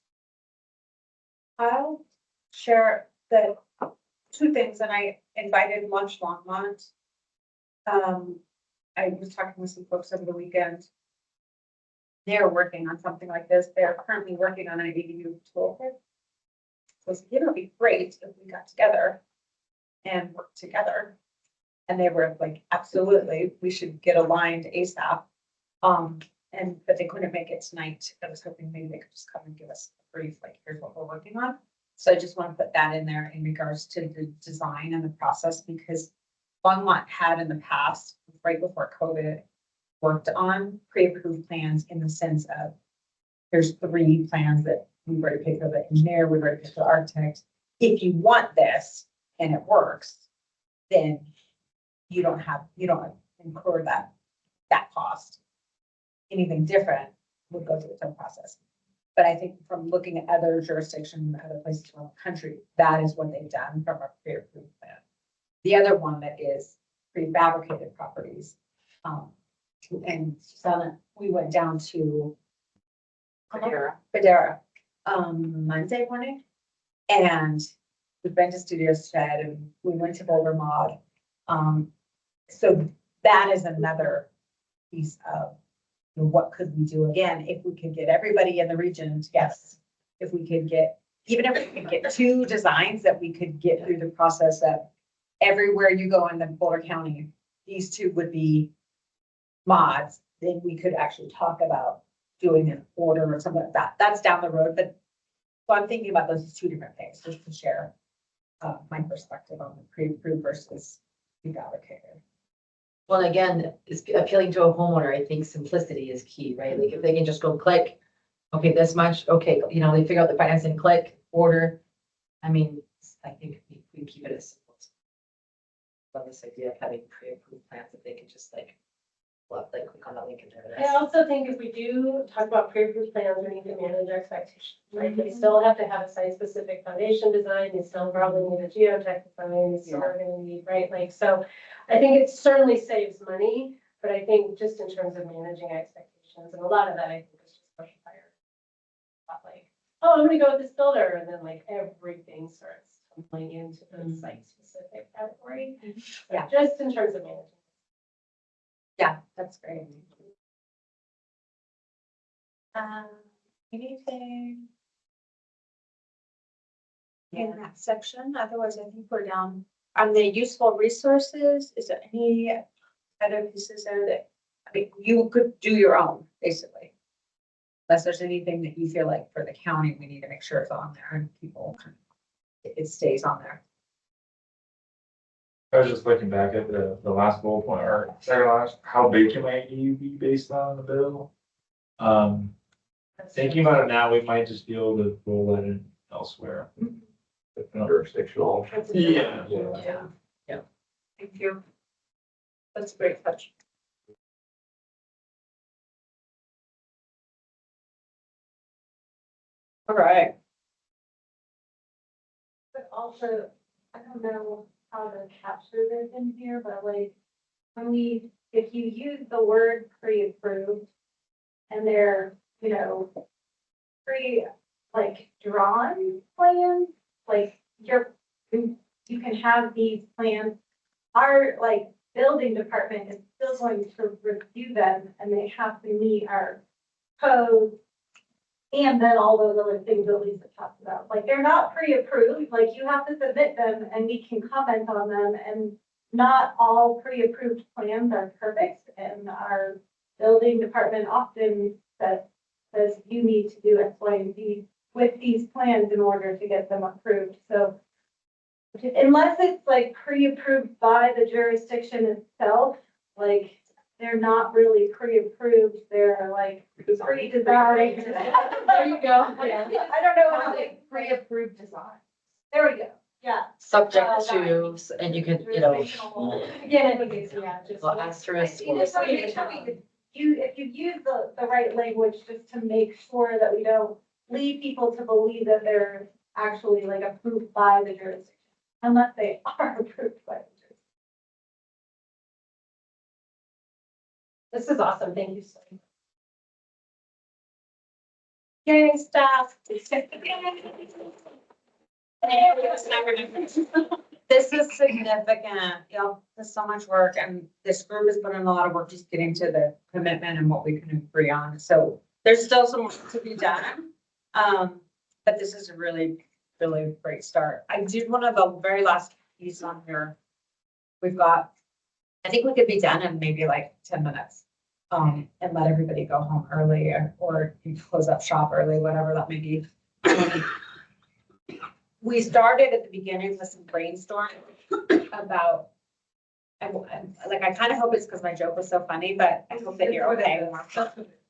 I'll share the two things, and I invited Lunch Longmont. I was talking with some folks over the weekend. They're working on something like this. They're currently working on an ADU toolkit. So I said, you know, it'd be great if we got together and worked together. And they were like, absolutely, we should get aligned ASAP. But they couldn't make it tonight. I was hoping maybe they could just come and give us a brief, like, here's what we're working on. So I just want to put that in there in regards to the design and the process, because Longmont had in the past, right before COVID, worked on pre-approved plans in the sense of there's 3 plans that we've already paid for the engineer, we've already paid for the architect. If you want this and it works, then you don't incur that cost. Anything different would go through its own process. But I think from looking at other jurisdictions, other places around the country, that is what they've done from a pre-approved plan. The other one that is prefabricated properties. And Susanna, we went down to Badera, Monday morning. And we've been to Studio Shed and we went to Boulder Mod. So that is another piece of, you know, what could we do again if we could get everybody in the region together. If we could get, even if we could get 2 designs that we could get through the process that everywhere you go in the Boulder County, these 2 would be mods, then we could actually talk about doing an order or something like that. That's down the road, but so I'm thinking about those as 2 different things, just to share my perspective on the pre-approved versus prefabricated. Well, again, it's appealing to a homeowner. I think simplicity is key, right? Like if they can just go click, okay, this much, okay, you know, they figure out the financing, click, order. I mean, I think we keep it as simple. Love this idea of having pre-approved plans that they can just like click on that link and do it. I also think if we do talk about pre-approved plans, we need to manage our expectations, right? They still have to have a site-specific foundation design, they still probably need a geotech design, they still are gonna need, right? Like, so I think it certainly saves money, but I think just in terms of managing expectations, and a lot of that I think is just push fire. Like, oh, I'm gonna go with this builder, and then like everything starts tumbling into the site-specific category. Yeah, just in terms of managing. Yeah, that's great. Anything in that section? Otherwise, I think we're down on the useful resources. Is there any other pieces there that, I mean, you could do your own, basically? Unless there's anything that you feel like for the county, we need to make sure it's on there and people, it stays on there. I was just looking back at the last bullet point, or second last, how big can my ADU be based on the bill? Thinking about it now, we might just be able to roll that in elsewhere. Jurisdictional. Yeah. Yeah. Thank you. That's a great touch. All right. But also, I don't know how to capture this in here, but like, when we, if you use the word pre-approved and they're, you know, like drawn plans, like you can have these plans. Our like building department is still going to review them and they have to meet our code. And then all those other things that Lisa talked about, like they're not pre-approved, like you have to submit them and we can comment on them, and not all pre-approved plans are perfect. And our building department often says you need to do X, Y, and Z with these plans in order to get them approved. So unless it's like pre-approved by the jurisdiction itself, like they're not really pre-approved, they're like pre-designed. There you go. Yeah. I don't know how they Pre-approved design. there we go, yeah. Subject Well, to, and you can, you know, Yeah, just. well, asterisk. You just want to make sure if you use the right language, just to make sure that we don't lead people to believe that they're actually like approved by the jurisdiction, unless they are approved by the jurisdiction. This is awesome. Thank you so much. Yay, staff. This is significant, you know, there's so much work and this group has put in a lot of work just getting to the commitment and what we can agree on. So there's still some work to be done. But this is a really, really great start. I did one of the very last piece on here. We've got, I think we could be done in maybe like 10 minutes. And let everybody go home early or you close up shop early, whatever that may be. We started at the beginning with some brainstorming about, and like, I kind of hope it's because my joke was so funny, but I hope that you're okay.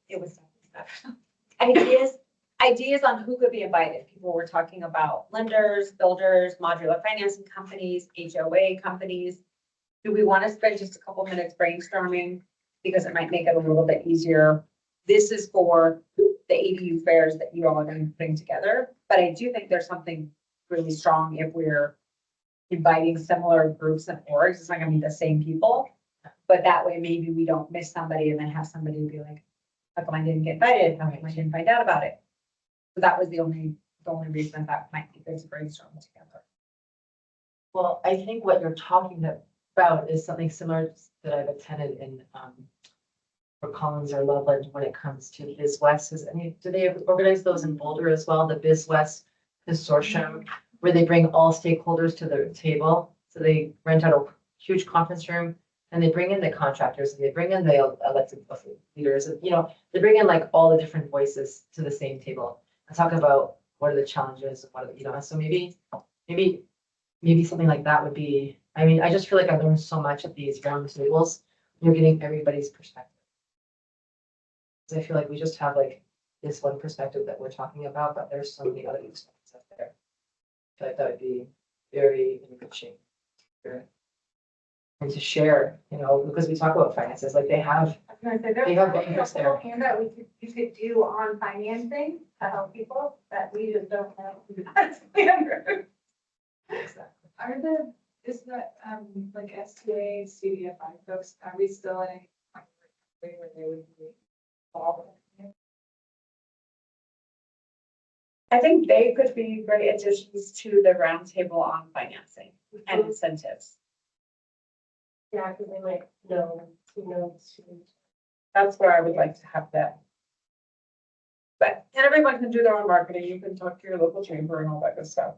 It was ideas on who could be invited. People were talking about lenders, builders, modular financing companies, HOA companies. Do we want to spend just a couple minutes brainstorming? Because it might make it a little bit easier. This is for the ADU fairs that you all are going to be putting together. But I do think there's something really strong if we're inviting similar groups and orgs. It's not going to be the same people. But that way, maybe we don't miss somebody and then have somebody be like, how come I didn't get invited? How come I didn't find out about it? So that was the only reason that might be good to brainstorm together. Well, I think what you're talking about is something similar that I've attended in, for Collins or Loveland when it comes to BizWest. Do they organize those in Boulder as well? The BizWest Consortium, where they bring all stakeholders to the table. So they rent out a huge conference room and they bring in the contractors and they bring in the elected leaders. And, you know, they bring in like all the different voices to the same table and talk about what are the challenges, what are, you know, so maybe something like that would be, I mean, I just feel like I learned so much at these round tables. You're getting everybody's perspective. So I feel like we just have like this one perspective that we're talking about, but there's so many other perspectives out there. I feel like that would be very enriching. And to share, you know, because we talk about finances, like they have, I was gonna say, there's they have a bankers there. whole handout you could do on financing to help people that we just don't know. Exactly. Is that, like STA, CDFI folks, are we still in a point where they would be involved? I think they could be great additions to the roundtable on financing and incentives. Yeah, because they might know who knows who. That's where I would like to have them. But, and everyone can do their own marketing. You can talk to your local chamber and all that good stuff.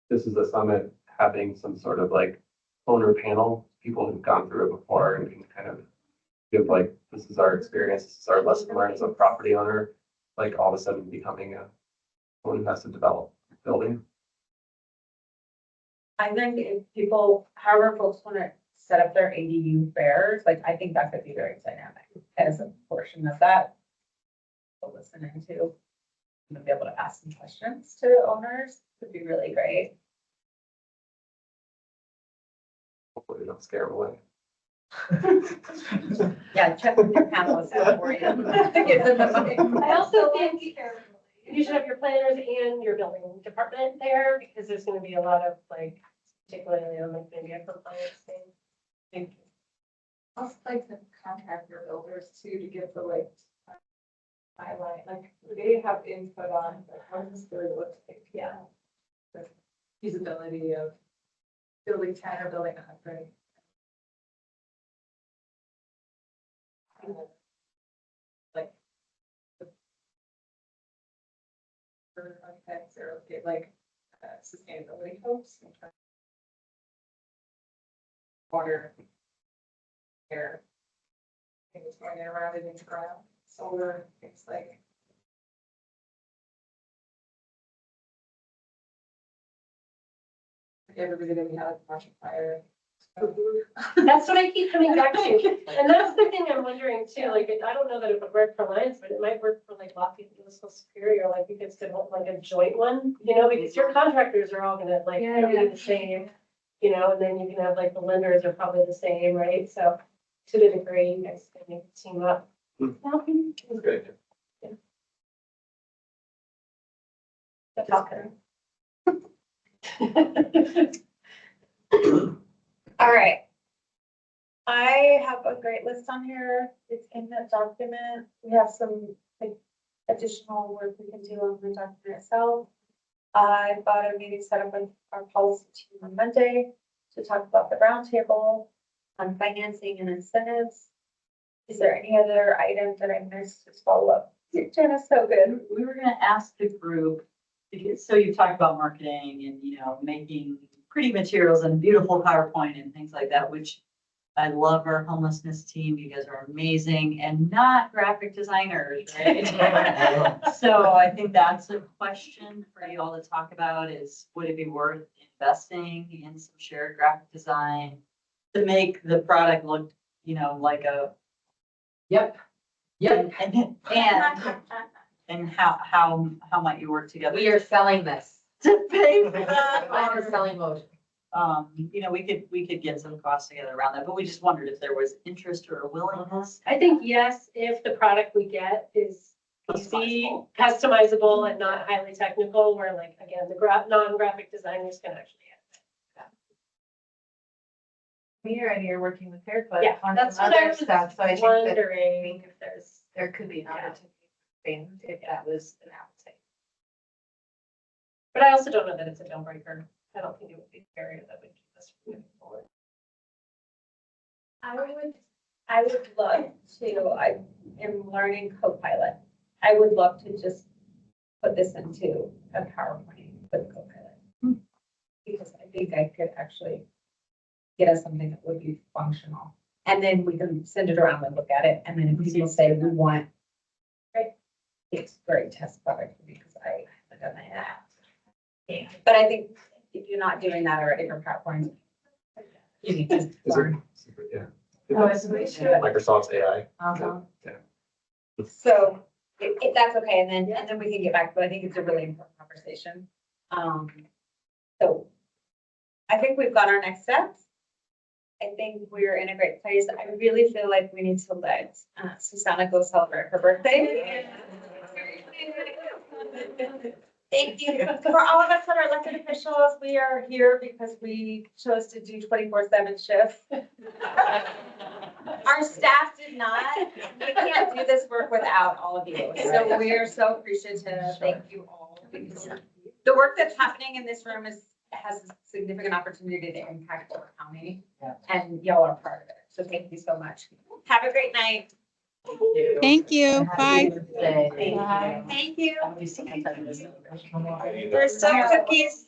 This is a summit having some sort of like owner panel, people who've gone through it before and can kind of give like, this is our experience, this is our lesson learned as a property owner, like all of a sudden becoming someone who has to develop building. I think if people, however folks want to set up their ADU fairs, like, I think that could be very dynamic as a portion of that. To listen into, and be able to ask some questions to owners would be really great. Hopefully we don't scare them away. Yeah, check with your panelists before you. Give them the money. I also think you should have your planners and your building department there, because there's gonna be a lot of like, particularly on like maybe a compliance thing. Thank you. Also like to contact your builders too, to get the like highlight, like they have input on like, what does good look like? Yeah. The feasibility of building 10 or building 100. Like. For architects or get like sustainability hopes. Water. Air. Things going in around it into ground, solar, things like. Everybody that we had a commercial fire. That's what I keep coming back to. And that's the thing I'm wondering too, like, I don't know that it would work for Lions, but it might work for like Lafayette Municipal Superior, like you could set up like a joint one, you know, because your contractors are all gonna like be the same, you know, and then you can have like the lenders are probably the same, right? So to the degree you guys can make a team up. That's great. That's okay. All right. I have a great list on here. It's in that document. We have some like additional work we can do on the document itself. I've got a meeting set up with our policy team on Monday to talk about the roundtable on financing and incentives. Is there any other item that I missed to follow up? Jenna's so good. We were gonna ask the group, because, so you talked about marketing and, you know, making pretty materials and beautiful PowerPoint and things like that, which I love our homelessness team. You guys are amazing and not graphic designers, right? So I think that's a question for you all to talk about is, would it be worth investing in some shared graphic design to make the product look, you know, like a. Yep. And how might you work together? We are selling this. To pay for that. I'm in selling mode. You know, we could get some costs together around that, but we just wondered if there was interest or a willingness. I think yes, if the product we get is easy, customizable and not highly technical, where like, again, the non-graphic designers can actually. We already are working with Fairfoot Yeah, on that's some what I other was stuff, so I think wondering if there could be an opportunity thing if that was an appetite. But I also don't know that it's a deal breaker. I don't think it would be an area that would keep us from moving forward. I would love to, I am learning Copilot. I would love to just put this into a PowerPoint with Copilot. Because I think I could actually get us something that would be functional. And then we can send it around and look at it. And then if people say we want, right, it's a great test product for me because I haven't done that. Yeah. But I think if you're not doing that already for PowerPoint, you need to learn. Yeah. Oh, so we should. Microsoft's AI. Yeah. So if that's okay, and then we can get back, but I think it's a really important conversation. So I think we've got our next steps. I think we're in a great place. I really feel like we need to let Susanna go celebrate her birthday. Thank you. For all of us that are elected officials, we are here because we chose to do 24/7 shifts. Our staff did not. We can't do this work without all of you. So we are so appreciative. Thank you all. Because the work that's happening in this room has a significant opportunity to impact Boulder County. And y'all are part of it. So thank you so much. Have a great night. Thank you. Bye. Thank you. There's some cookies.